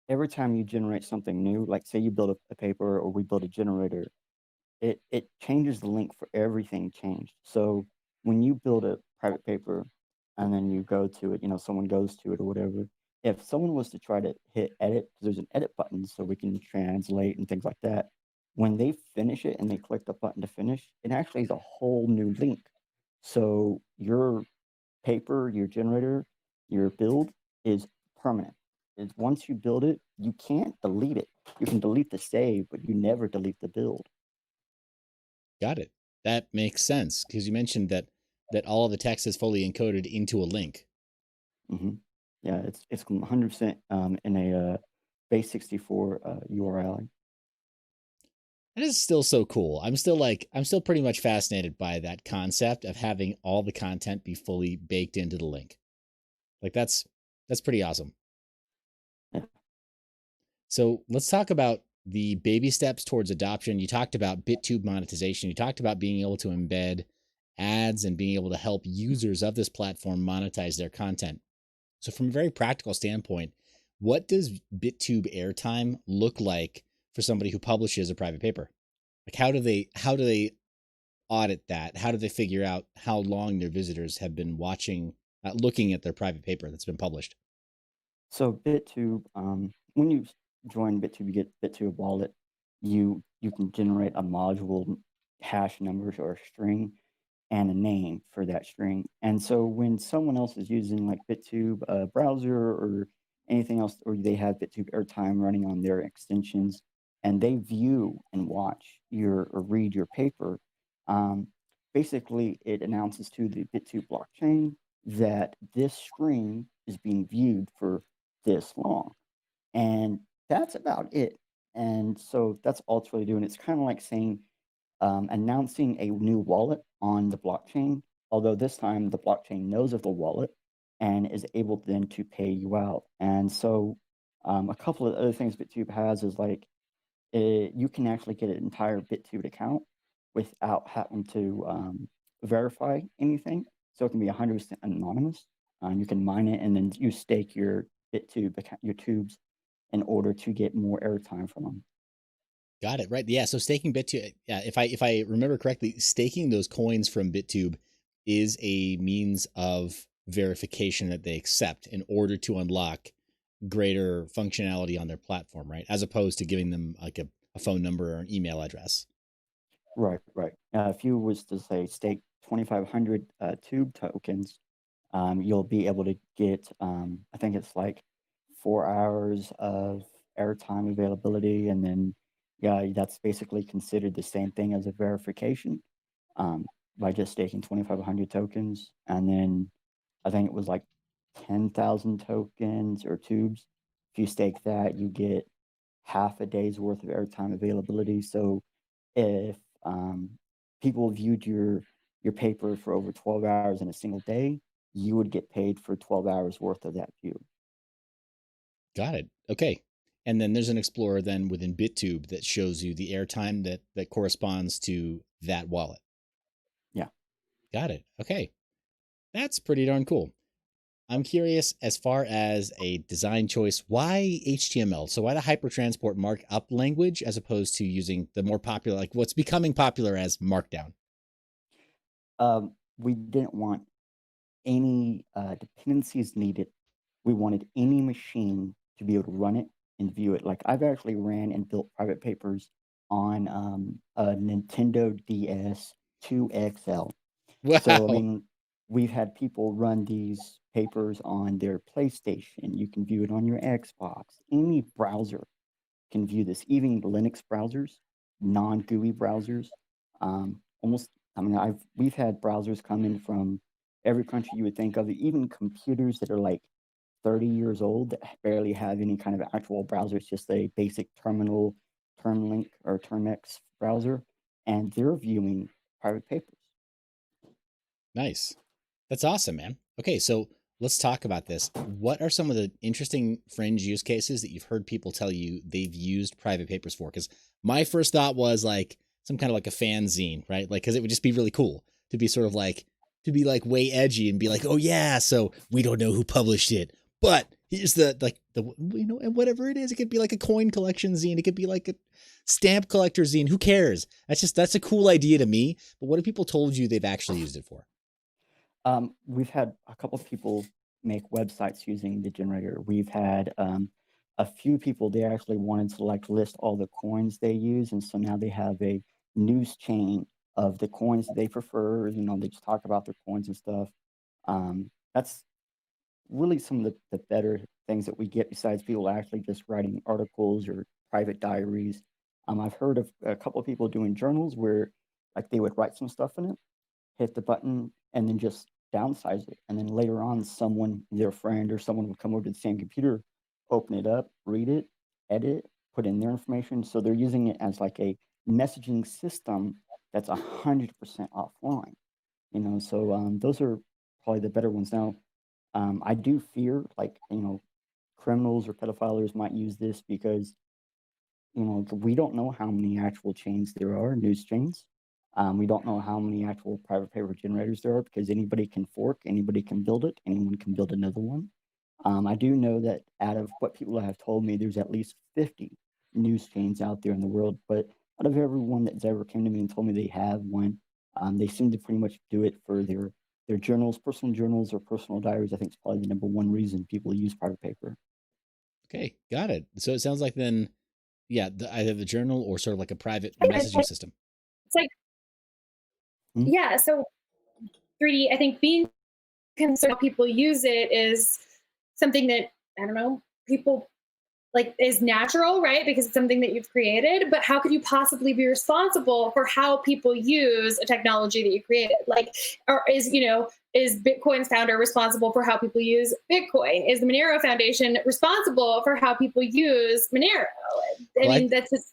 every time you generate something new, like say you build a paper or we build a generator, it changes the link for everything changed. So when you build a private paper and then you go to it, someone goes to it or whatever, if someone was to try to hit edit, because there's an edit button so we can translate and things like that, when they finish it and they click the button to finish, it actually is a whole new link. So your paper, your generator, your build is permanent. It's once you build it, you can't delete it. You can delete the save, but you never delete the build. Got it. That makes sense because you mentioned that all of the text is fully encoded into a link. Mm-hmm. Yeah, it's 100% in a base64 URL. That is still so cool. I'm still pretty much fascinated by that concept of having all the content be fully baked into the link. Like that's pretty awesome. Yeah. So let's talk about the baby steps towards adoption. You talked about BitTube monetization. You talked about being able to embed ads and being able to help users of this platform monetize their content. So from a very practical standpoint, what does BitTube airtime look like for somebody who publishes a private paper? Like how do they audit that? How do they figure out how long their visitors have been watching, looking at their private paper that's been published? So BitTube, when you join BitTube, you get BitTube wallet. You can generate a module, hash numbers or a string, and a name for that string. And so when someone else is using like BitTube browser or anything else, or they have BitTube airtime running on their extensions, and they view and watch or read your paper, basically it announces to the BitTube blockchain that this string is being viewed for this long. And that's about it. And so that's all it's really doing. It's kind of like saying, announcing a new wallet on the blockchain, although this time the blockchain knows of the wallet and is able then to pay you out. And so a couple of other things BitTube has is like you can actually get an entire BitTube account without having to verify anything. So it can be 100% anonymous. You can mine it and then you stake your BitTube account, your tubes, in order to get more airtime from them. Got it. Right. Yeah. So staking BitTube, yeah, if I remember correctly, staking those coins from BitTube is a means of verification that they accept in order to unlock greater functionality on their platform, right? As opposed to giving them like a phone number or an email address. Right, right. If you was to say stake 2,500 tube tokens, you'll be able to get, I think it's like 4 hours of airtime availability, and then yeah, that's basically considered the same thing as a verification by just staking 2,500 tokens, and then I think it was like 10,000 tokens or tubes. If you stake that, you get half a day's worth of airtime availability. So if people viewed your paper for over 12 hours in a single day, you would get paid for 12 hours worth of that view. Got it. Okay. And then there's an explorer then within BitTube that shows you the airtime that corresponds to that wallet. Yeah. Got it. Okay. That's pretty darn cool. I'm curious as far as a design choice, why HTML? So why the hypertransport markup language as opposed to using the more popular, like what's becoming popular as Markdown? We didn't want any dependencies needed. We wanted any machine to be able to run it and view it. Like I've actually ran and built private papers on a Nintendo DS 2XL. Wow. So I mean, we've had people run these papers on their PlayStation. You can view it on your Xbox. Any browser can view this, even Linux browsers, non-GUI browsers. Almost, I mean, we've had browsers come in from every country you would think of, even computers that are like 30 years old that barely have any kind of actual browser. It's just a basic terminal, Termlink or Termex browser, and they're viewing private papers. Nice. That's awesome, man. Okay, so let's talk about this. What are some of the interesting fringe use cases that you've heard people tell you they've used private papers for? Because my first thought was like some kind of like a fanzine, right? Like, because it would just be really cool to be sort of like, to be like way edgy and be like, oh yeah, so we don't know who published it, but here's the and whatever it is, it could be like a coin collection zine, it could be like a stamp collector zine. Who cares? That's a cool idea to me. But what have people told you they've actually used it for? We've had a couple of people make websites using the generator. We've had a few people, they actually wanted to like list all the coins they use. And so now they have a news chain of the coins they prefer. They just talk about their coins and stuff. That's really some of the better things that we get besides people actually just writing articles or private diaries. I've heard of a couple of people doing journals where like they would write some stuff in it, hit the button, and then just downsize it. And then later on, someone, their friend or someone would come over to the same computer, open it up, read it, edit, put in their information. So they're using it as like a messaging system that's 100% offline. So those are probably the better ones. Now, I do fear like, criminals or pedophiles might use this because, we don't know how many actual chains there are, news chains. We don't know how many actual private paper generators there are because anybody can fork, anybody can build it, anyone can build another one. I do know that out of what people have told me, there's at least 50 news chains out there in the world. But out of everyone that's ever came to me and told me they have one, they seem to pretty much do it for their journals, personal journals, or personal diaries. I think it's probably the number one reason people use private paper. Okay, got it. So it sounds like then, yeah, either the journal or sort of like a private messaging system. It's like, yeah. So 3D, I think being concerned how people use it is something that, I don't know, people like is natural, right? Because it's something that you've created, but how could you possibly be responsible for how people use a technology that you created? Like, or is Bitcoin's founder responsible for how people use Bitcoin? Is the Monero Foundation responsible for how people use Monero? I mean, that's just.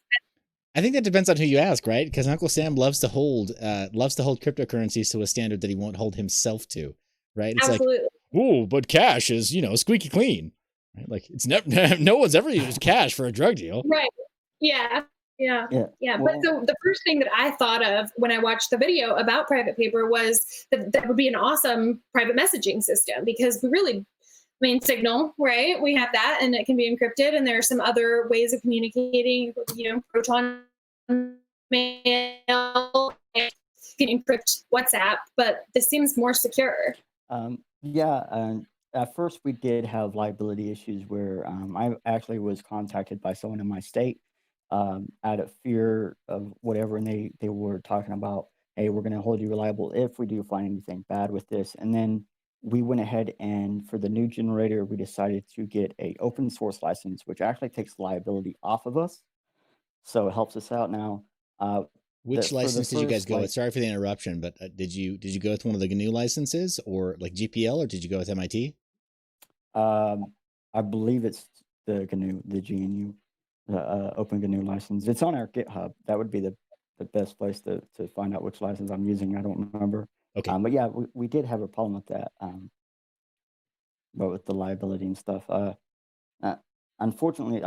I think that depends on who you ask, right? Because Uncle Sam loves to hold cryptocurrencies to a standard that he won't hold himself to, right? It's absolutely. Like, oh, but cash is, squeaky clean. Right? Like it's never, no one's ever used cash for a drug deal. Right. Yeah. Well, but so the first thing that I thought of when I watched the video about private paper was that would be an awesome private messaging system because we really, Signal, right? We have that and it can be encrypted and there are some other ways of communicating, Proton mail, you can encrypt WhatsApp, but this seems more secure. At first, we did have liability issues where I actually was contacted by someone in my state out of fear of whatever, and they were talking about, hey, we're going to hold you liable if we do find anything bad with this. And then we went ahead and for the new generator, we decided to get a open source license, which actually takes liability off of us. So it helps us out now. Which license did you guys go with? Sorry for the interruption, but did you go with one of the GNU licenses or like GPL, or did you go with MIT? I believe it's the GNU, the Open GNU license. It's on our GitHub. That would be the best place to find out which license I'm using. I don't remember. Okay. But yeah, we did have a problem with that. But with the liability and stuff. Fortunately,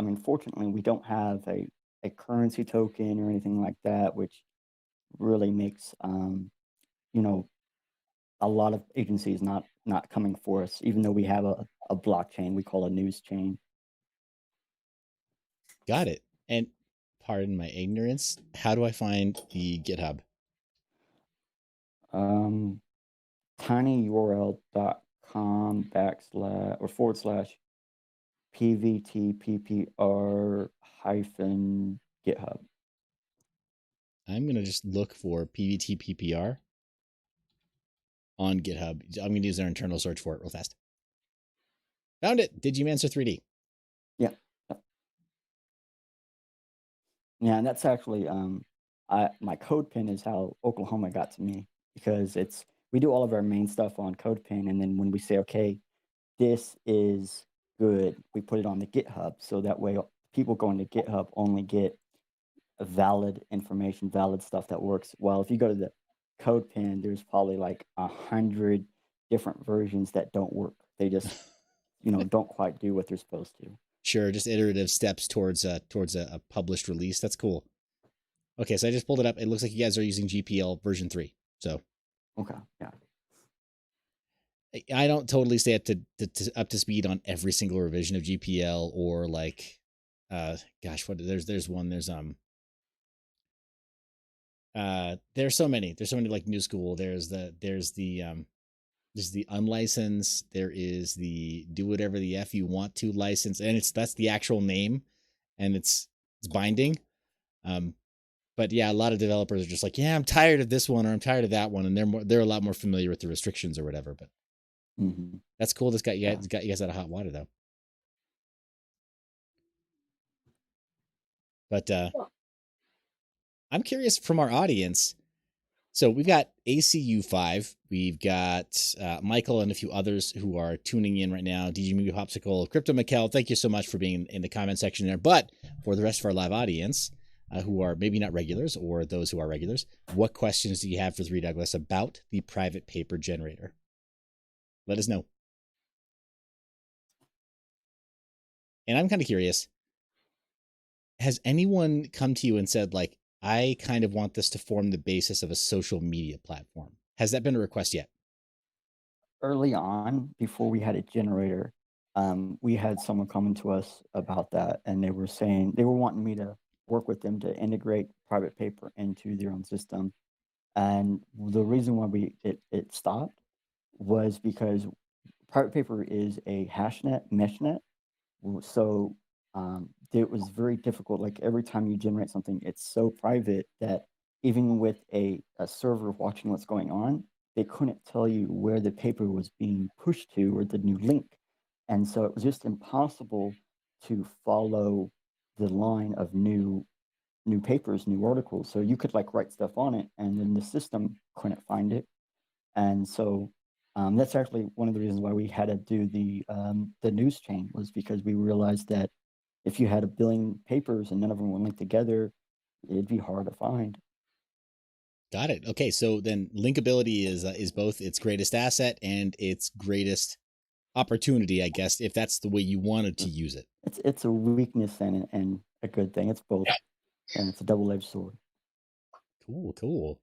we don't have a currency token or anything like that, which really makes a lot of agencies not coming for us, even though we have a blockchain we call a news chain. Got it. And pardon my ignorance, how do I find the GitHub? tinyurl.com /pvtppr-github. I'm going to just look for PVTPPR on GitHub. I'm going to use their internal search for it real fast. Found it. Digimancer 3D. Yeah. Yeah, and that's actually my CodePen is how Oklahoma got to me, because we do all of our main stuff on CodePen, and then when we say, okay, this is good, we put it on the GitHub, so that way people going to GitHub only get valid information, valid stuff that works. Well, if you go to the CodePen, there's probably like 100 different versions that don't work. They just, don't quite do what they're supposed to. Sure, just iterative steps towards a published release. That's cool. Okay, so I just pulled it up. It looks like you guys are using GPL version 3. So Okay, yeah. I don't totally stay up to speed on every single revision of GPL or like, there's one, there's so many like New School. There's the unlicensed, there is the do whatever the F you want to license. And that's the actual name and it's binding. But yeah, a lot of developers are just like, yeah, I'm tired of this one or I'm tired of that one. And they're a lot more familiar with the restrictions or whatever, but that's cool. This got you guys out of hot water though. But I'm curious from our audience. So we've got ACU5, we've got Michael and a few others who are tuning in right now. DJ Movie Popsicle, Crypto Mikkel, thank you so much for being in the comment section there. But for the rest of our live audience, who are maybe not regulars or those who are regulars, what questions do you have for 3Douglas about the private paper generator? Let us know. And I'm kind of curious, has anyone come to you and said, like, I kind of want this to form the basis of a social media platform? Has that been a request yet? Early on, before we had a generator, we had someone coming to us about that, and they were saying they were wanting me to work with them to integrate private paper into their own system. And the reason why it stopped was because private paper is a hashnet, meshnet. So it was very difficult. Like every time you generate something, it's so private that even with a server watching what's going on, they couldn't tell you where the paper was being pushed to or the new link. And so it was just impossible to follow the line of new papers, new articles. So you could like write stuff on it and then the system couldn't find it. And so that's actually one of the reasons why we had to do the news chain, was because we realized that if you had 1 billion papers and none of them were linked together, it'd be hard to find. Got it. Okay, so then linkability is both its greatest asset and its greatest opportunity, I guess, if that's the way you wanted to use it. It's a weakness and a good thing. It's both, and it's a double-edged sword. Cool.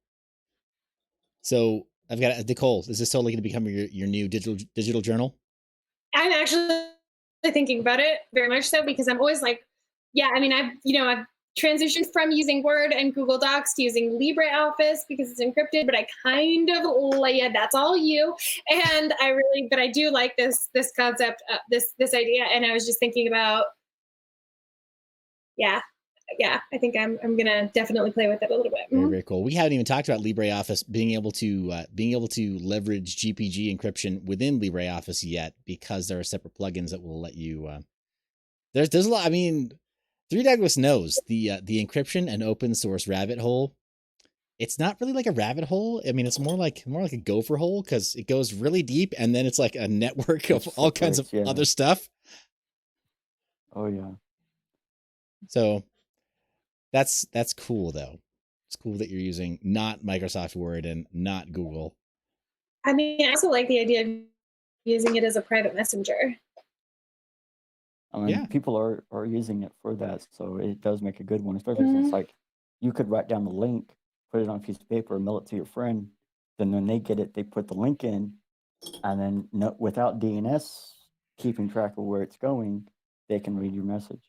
So I've got Nicole. Is this totally going to become your new digital journal? I'm actually thinking about it very much so, because I'm always like, yeah, I mean, I've transitioned from using Word and Google Docs to using LibreOffice because it's encrypted, but I kind of, that's all you. And I do like this concept, this idea. And I was just thinking about, I think I'm gonna definitely play with it a little bit. Very, very cool. We haven't even talked about LibreOffice being able to leverage GPG encryption within LibreOffice yet, because there are separate plugins that will let you. There's a lot. I mean, 3Douglas knows the encryption and open source rabbit hole. It's not really like a rabbit hole. I mean, it's more like a gopher hole, because it goes really deep, and then it's like a network of all kinds of other stuff. Oh yeah. So that's cool though. It's cool that you're using not Microsoft Word and not Google. I mean, I also like the idea of using it as a private messenger. I mean, people are using it for that, so it does make a good one, especially since like you could write down the link, put it on a piece of paper, mail it to your friend. Then when they get it, they put the link in, and then without DNS keeping track of where it's going, they can read your message.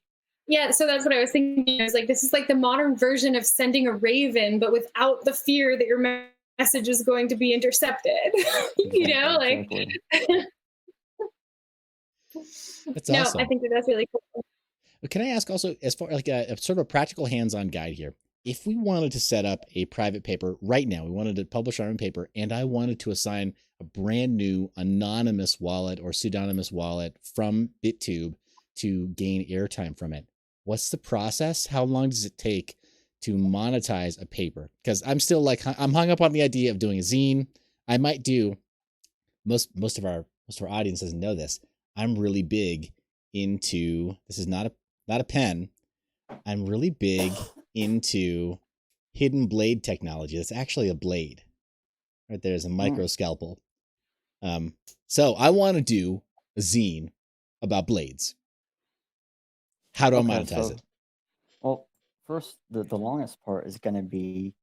Yeah, so that's what I was thinking. I was like, this is like the modern version of sending a raven, but without the fear that your message is going to be intercepted. Exactly. That's awesome. I think that's really cool. Can I ask also, as far like a sort of practical hands-on guide here, if we wanted to set up a private paper right now, we wanted to publish our own paper, and I wanted to assign a brand new anonymous wallet or pseudonymous wallet from BitTube to gain airtime from it, what's the process? How long does it take to monetize a paper? Because I'm still like, I'm hung up on the idea of doing a zine. I might do, most of our audience doesn't know this, I'm really big into, this is not a pen, I'm really big into hidden blade technology. It's actually a blade. Right there's a micro scalpel. So I want to do a zine about blades. How do I monetize it? Well, first, the longest part is going to be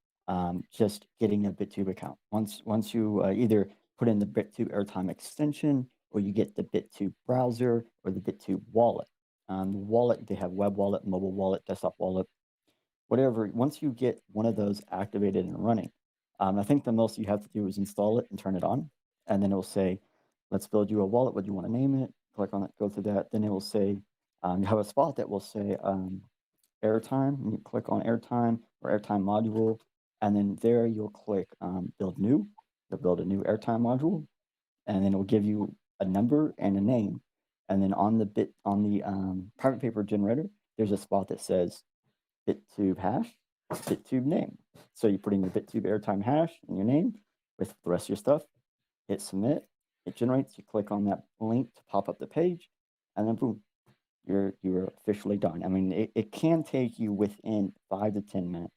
just getting a BitTube account. Once you either put in the BitTube airtime extension, or you get the BitTube browser or the BitTube wallet. The wallet, they have web wallet, mobile wallet, desktop wallet, whatever. Once you get one of those activated and running, I think the most you have to do is install it and turn it on. And then it will say, let's build you a wallet. What do you want to name it? Click on it, go through that. Then it will say, you have a spot that will say airtime. You click on airtime or airtime module. And then there you'll click build new. You'll build a new airtime module. And then it will give you a number and a name. And then on the private paper generator, there's a spot that says BitTube hash, BitTube name. So you put in your BitTube airtime hash and your name with the rest of your stuff, hit submit, it generates, you click on that link to pop up the page, and then boom, you're officially done. I mean, it can take you within 5 to 10 minutes.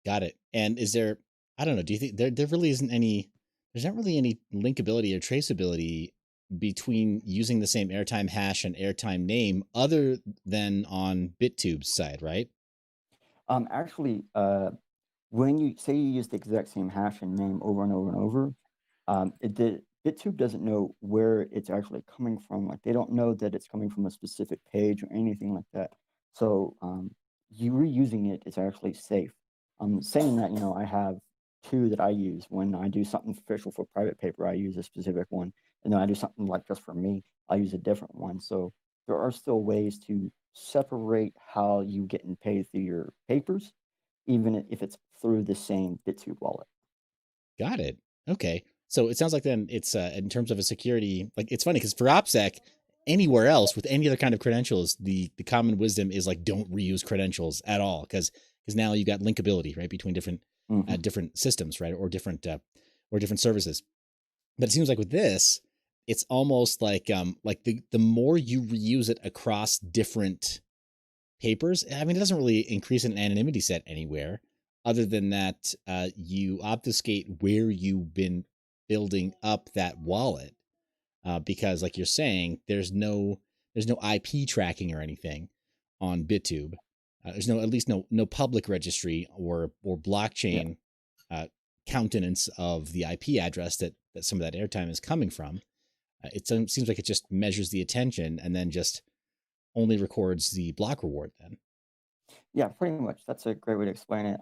Got it. And is there, I don't know, do you think there really isn't any, there's not really any linkability or traceability between using the same airtime hash and airtime name other than on BitTube's side, right? Actually, when you say you use the exact same hash and name over and over and over, BitTube doesn't know where it's actually coming from. Like, they don't know that it's coming from a specific page or anything like that. So you reusing it is actually safe. Saying that, I have 2 that I use. When I do something official for private paper, I use a specific one. And then I do something like just for me, I use a different one. So there are still ways to separate how you getting paid through your papers, even if it's through the same BitTube wallet. Got it. Okay. So it sounds like then it's in terms of a security, like it's funny because for OPSEC, anywhere else with any other kind of credentials, the common wisdom is like don't reuse credentials at all because now you got linkability, right, between different different systems, right, or different services. But it seems like with this, it's almost like the more you reuse it across different papers, I mean, it doesn't really increase an anonymity set anywhere other than that you obfuscate where you've been building up that wallet because like you're saying, there's no IP tracking or anything on BitTube. There's at least no public registry or blockchain countenance of the IP address that some of that airtime is coming from. It seems like it just measures the attention and then just only records the block reward then. Yeah, pretty much. That's a great way to explain it.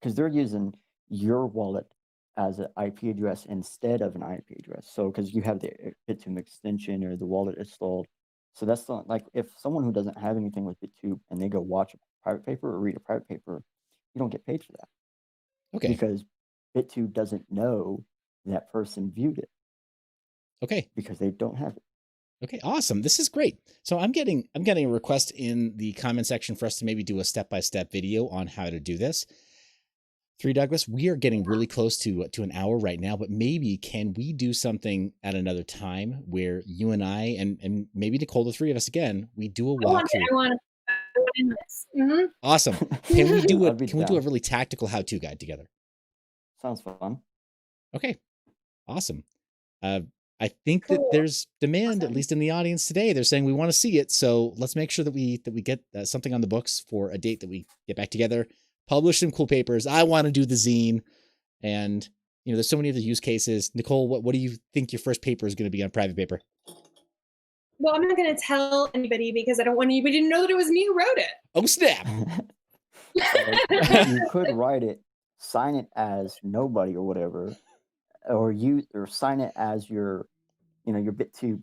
Because they're using your wallet as an IP address instead of an IP address. So because you have the BitTube extension or the wallet installed. So that's not like if someone who doesn't have anything with BitTube and they go watch a private paper or read a private paper, you don't get paid for that. Okay. Because BitTube doesn't know that person viewed it. Okay. Because they don't have it. Okay, awesome. This is great. So I'm getting a request in the comment section for us to maybe do a step-by-step video on how to do this. 3Douglas, we are getting really close to an hour right now, but maybe can we do something at another time where you and I and maybe Nicole, the 3 of us again, we do a walkthrough. I want to in this. Mm-hmm. Awesome. Can we do a really tactical how-to guide together? Sounds fun. Okay. Awesome. I think that there's demand, at least in the audience today. They're saying we want to see it. So let's make sure that we get something on the books for a date that we get back together, publish some cool papers. I want to do the zine. And, there's so many other use cases. Nicole, what do you think your first paper is going to be on private paper? Well, I'm not going to tell anybody because I don't want anybody to know that it was me who wrote it. Oh, snap. You could write it, sign it as nobody or whatever, or sign it as your BitTube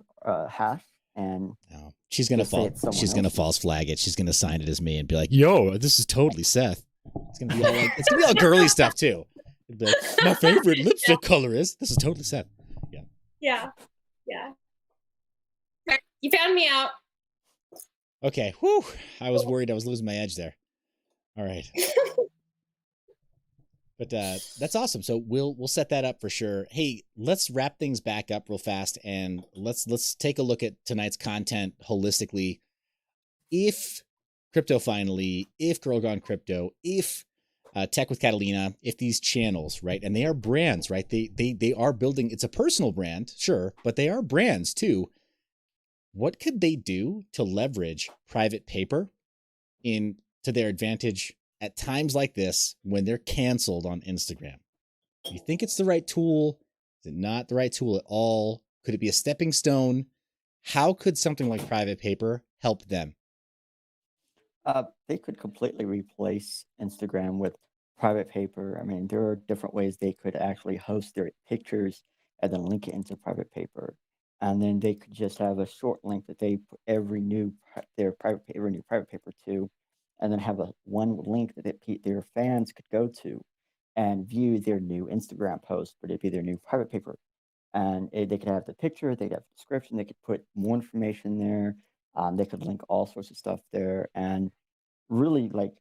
hash, and no, she's gonna false flag it. She's gonna sign it as me and be like, "Yo, this is totally Seth." It's gonna be all girly stuff too. It'd be like, my favorite lipstick color is this is totally Seth. Yeah. You found me out. Okay. Whew. I was worried I was losing my edge there. All right. But that's awesome. So we'll set that up for sure. Hey, let's wrap things back up real fast and let's take a look at tonight's content holistically. If crypto finally, if Girl Gone Crypto, if Tech with Catalina, if these channels, right, and they are brands, right, they are building, it's a personal brand, sure, but they are brands too. What could they do to leverage private paper to their advantage at times like this when they're canceled on Instagram? Do you think it's the right tool? Is it not the right tool at all? Could it be a stepping stone? How could something like private paper help them? They could completely replace Instagram with private paper. I mean, there are different ways they could actually host their pictures and then link it into private paper. And then they could just have a short link that they put every new their private paper, new private paper to, and then have one link that their fans could go to and view their new Instagram post, but it'd be their new private paper. And they could have the picture, they'd have the description, they could put more information there. They could link all sorts of stuff there. And really, like,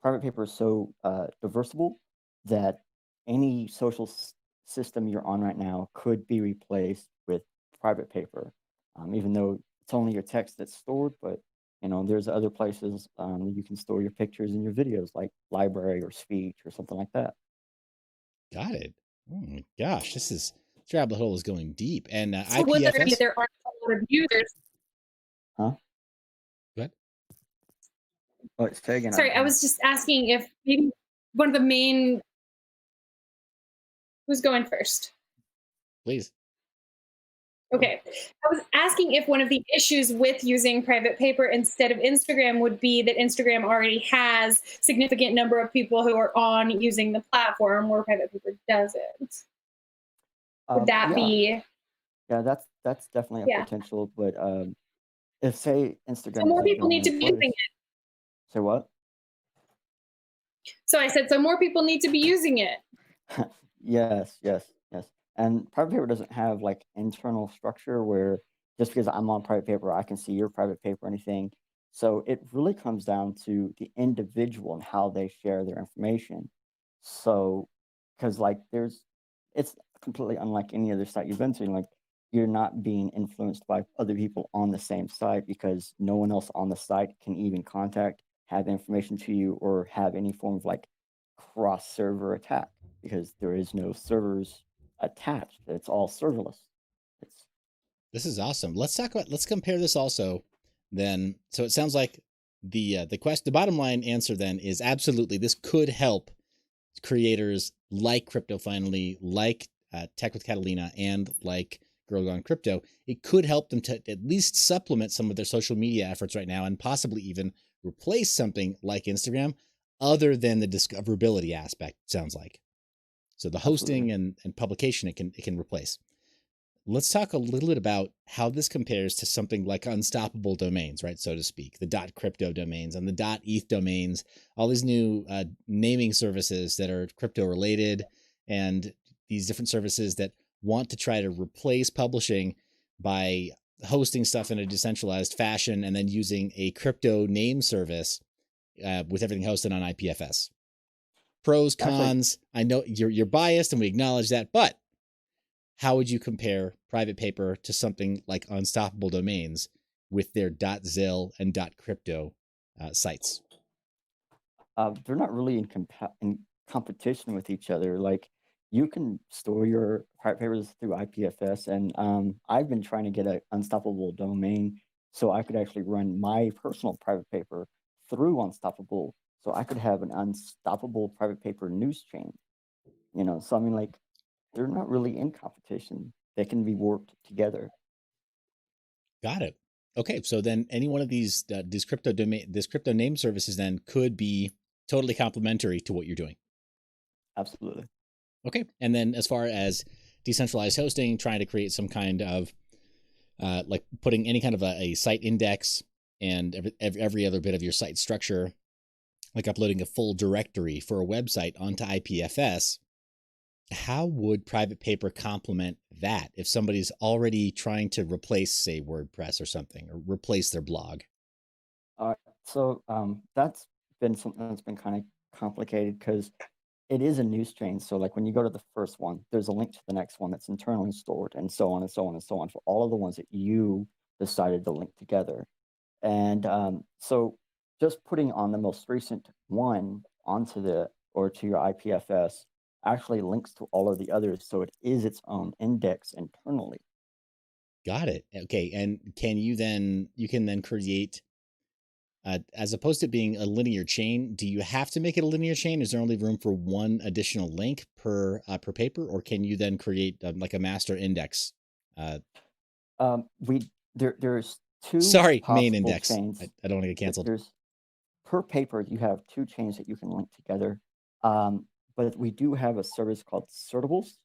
private paper is so diversible that any social system you're on right now could be replaced with private paper, even though it's only your text that's stored. But there's other places you can store your pictures and your videos, like library or speech or something like that. Got it. Oh my gosh, this rabbit hole is going deep. And So would there be IPFS. there aren't a lot of users? Huh? What? Oh, say again. Sorry, I was just asking if maybe one of the main. Who's going first? Please. Okay. I was asking if one of the issues with using private paper instead of Instagram would be that Instagram already has significant number of people who are on using the platform where private paper doesn't. Would that be? Yeah, that's definitely a potential. But if, say, Instagram, So more people need to be using it. Say what? So I said, so more people need to be using it. Yes. And private paper doesn't have like internal structure where just because I'm on private paper, I can see your private paper or anything. So it really comes down to the individual and how they share their information. So, because it's completely unlike any other site you've been to. Like, you're not being influenced by other people on the same site because no one else on the site can even have information to you, or have any form of like cross server attack, because there is no servers attached. It's all serverless. This is awesome. Let's compare this also then. So it sounds like the bottom line answer then is absolutely this could help creators like Crypto Finally, like Tech with Catalina, and like Girl Gone Crypto. It could help them to at least supplement some of their social media efforts right now, and possibly even replace something like Instagram, other than the discoverability aspect, sounds like. So the hosting and publication it can replace. Let's talk a little bit about how this compares to something like unstoppable domains, right, so to speak, the .crypto domains and the .eth domains, all these new naming services that are crypto related, and these different services that want to try to replace publishing by hosting stuff in a decentralized fashion and then using a crypto name service with everything hosted on IPFS. Pros, cons. I know you're biased and we acknowledge that, but how would you compare private paper to something like unstoppable domains with their .zil and .crypto sites? They're not really in competition with each other. Like, you can store your private papers through IPFS, and I've been trying to get an unstoppable domain so I could actually run my personal private paper through Unstoppable, so I could have an unstoppable private paper news chain. So I mean, like, they're not really in competition. They can be worked together. Got it. Okay, so then any one of these crypto name services then could be totally complementary to what you're doing. Absolutely. Okay, and then as far as decentralized hosting, trying to create some kind of like putting any kind of a site index and every other bit of your site structure, like uploading a full directory for a website onto IPFS, how would private paper complement that if somebody's already trying to replace, say, WordPress or something, or replace their blog? So that's been something that's been kind of complicated because it is a news chain. So like when you go to the first one, there's a link to the next one that's internally stored, and so on and so on and so on for all of the ones that you decided to link together. And so just putting on the most recent one onto the or to your IPFS actually links to all of the others. So it is its own index internally. Got it. Okay. And you can then create, as opposed to being a linear chain, do you have to make it a linear chain? Is there only room for one additional link per paper, or can you then create like a master index? There's two Sorry, possible main index. chains. I don't want to get canceled. There's per paper, you have two chains that you can link together. But we do have a service called Certables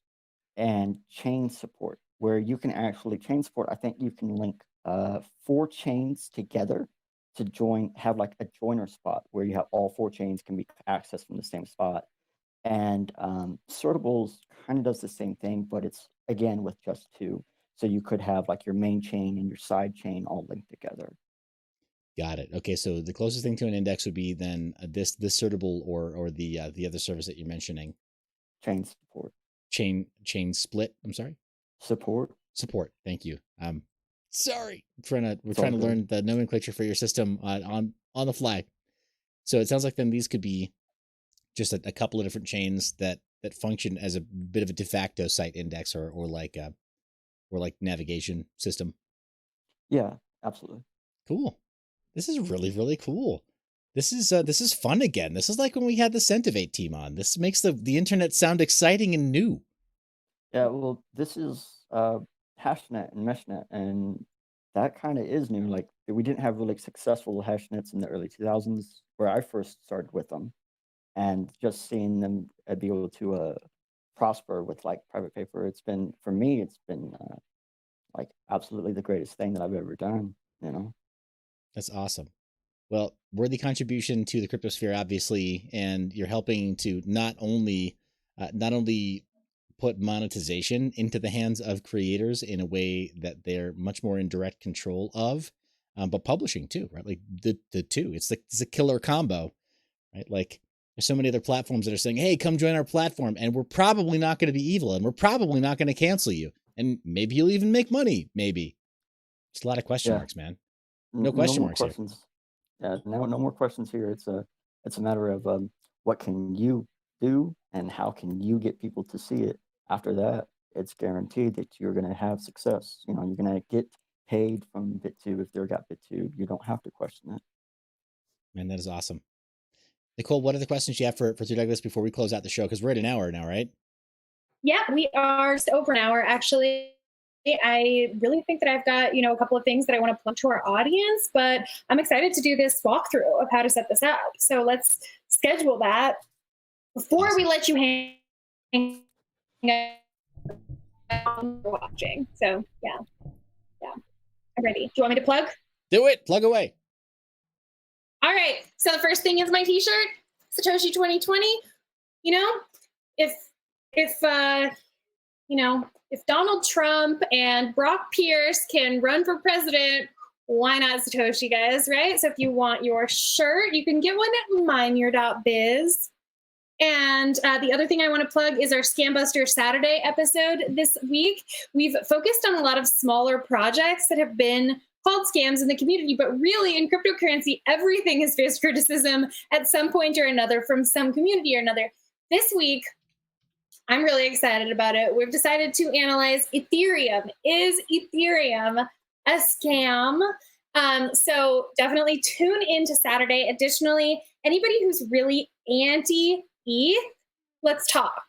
and chain support, where you can actually chain support. I think you can link 4 chains together to have like a joiner spot where you have all 4 chains can be accessed from the same spot. And Certables kind of does the same thing, but it's again with just 2. So you could have like your main chain and your side chain all linked together. Got it. Okay, so the closest thing to an index would be then this Certable or the other service that you're mentioning. Chain support. Chain split. I'm sorry. Support. Thank you. Sorry. We're trying to learn the nomenclature for your system on the fly. So it sounds like then these could be just a couple of different chains that function as a bit of a de facto site index or like navigation system. Yeah, absolutely. Cool. This is really, really cool. This is fun again. This is like when we had the Centivate team on. This makes the internet sound exciting and new. Yeah, well, this is HashNet and MeshNet, and that kind of is new. Like we didn't have really successful HashNets in the early 2000s, where I first started with them, and just seeing them be able to prosper with like private paper, for me, it's been like absolutely the greatest thing that I've ever done. That's awesome. Well, worthy contribution to the cryptosphere, obviously, and you're helping to not only put monetization into the hands of creators in a way that they're much more in direct control of, but publishing too, right? Like the two, it's a killer combo, right? Like there's so many other platforms that are saying, "Hey, come join our platform," and we're probably not going to be evil, and we're probably not going to cancel you, and maybe you'll even make money. Maybe. It's a lot of question marks, man. No question marks here. Yeah, no more questions here. It's a matter of what can you do and how can you get people to see it. After that, it's guaranteed that you're going to have success. You're going to get paid from BitTube if they've got BitTube. You don't have to question it. Man, that is awesome. Nicole, what are the questions you have for 3Douglas before we close out the show? Because we're at an hour now, right? Yeah, we are just over an hour, actually. I really think that I've got, a couple of things that I want to plug to our audience, but I'm excited to do this walkthrough of how to set this up. So let's schedule that before we let you hang watching. So yeah, I'm ready. Do you want me to plug? Do it. Plug away. All right. So the first thing is my T-shirt, Satoshi 2020. If Donald Trump and Brock Pierce can run for president, why not Satoshi, guys, right? So if you want your shirt, you can get one at Mineyour.biz. And the other thing I want to plug is our Scambuster Saturday episode this week. We've focused on a lot of smaller projects that have been called scams in the community, but really in cryptocurrency, everything has faced criticism at some point or another from some community or another. This week, I'm really excited about it. We've decided to analyze Ethereum. Is Ethereum a scam? So definitely tune into Saturday. Additionally, anybody who's really anti-ETH, let's talk.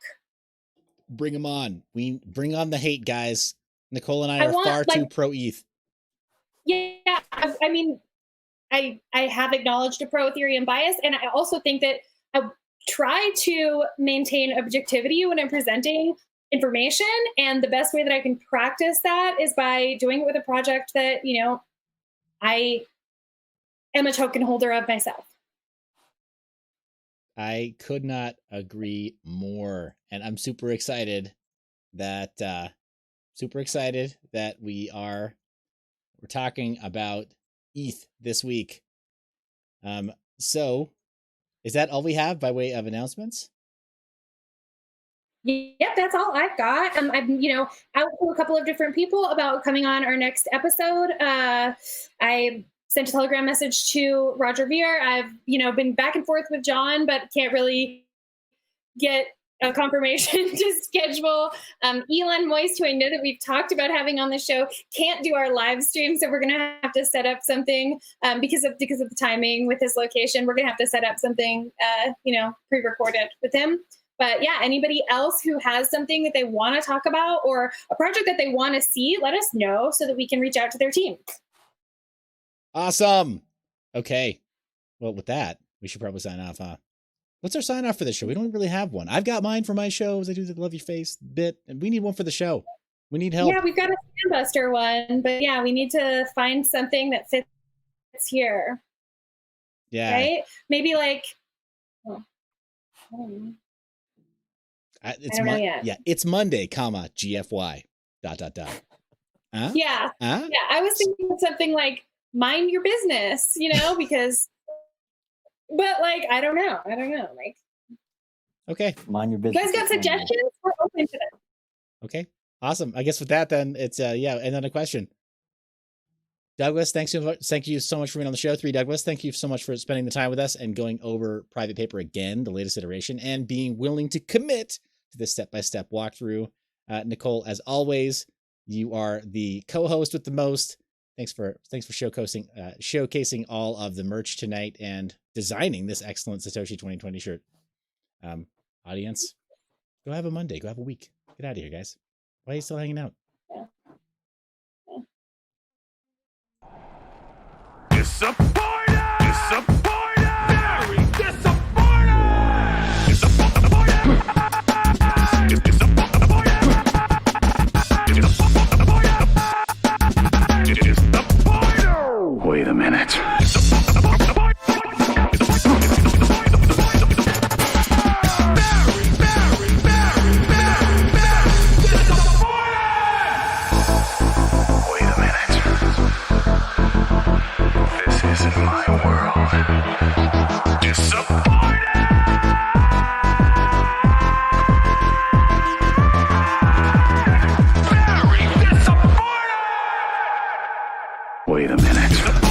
Bring them on. We bring on the hate, guys. Nicole and I are far too pro-ETH. Yeah, I have acknowledged a pro-Ethereum bias, and I also think that I try to maintain objectivity when I'm presenting information. And the best way that I can practice that is by doing it with a project that, I am a token holder of myself. I could not agree more. And I'm super excited that we're talking about ETH this week. So is that all we have by way of announcements? Yep, that's all I've got. I've out to a couple of different people about coming on our next episode. I sent a Telegram message to Roger Ver. I've been back and forth with John, but can't really get a confirmation to schedule. Elon Moist, who I know that we've talked about having on the show, can't do our live stream, so we're gonna have to set up something because of the timing with his location. We're gonna have to set up something, pre-recorded with him. But yeah, anybody else who has something that they want to talk about or a project that they want to see, let us know so that we can reach out to their team. Awesome. Okay. Well, with that, we should probably sign off, huh? What's our sign off for the show? We don't really have one. I've got mine for my shows. I do the Love Your Face bit, and we need one for the show. We need help. Yeah, we've got a Sandbuster one, but yeah, we need to find something that fits here. Yeah. Right? Maybe like, It's I don't know yet. Yeah, it's Monday, comma, GFY, ... Huh? Yeah. Huh? Yeah, I was thinking of something like mind your business, because, but like, I don't know. Like, Okay. Mind your you business. guys got suggestions? We're open to them. Okay. Awesome. I guess with that, then it's, and then a question. Douglas, thank you so much for being on the show. 3Douglas, thank you so much for spending the time with us and going over Private Paper again, the latest iteration, and being willing to commit to this step-by-step walkthrough. Nicole, as always, you are the co-host with the most. Thanks for showcasing all of the merch tonight and designing this excellent Satoshi 2020 shirt. Audience, go have a Monday. Go have a week. Get out of here, guys. Why are you still hanging out? Disappointed! Very disappointed! Wait a minute. In my world, disappointed. Very disappointed. Wait a minute.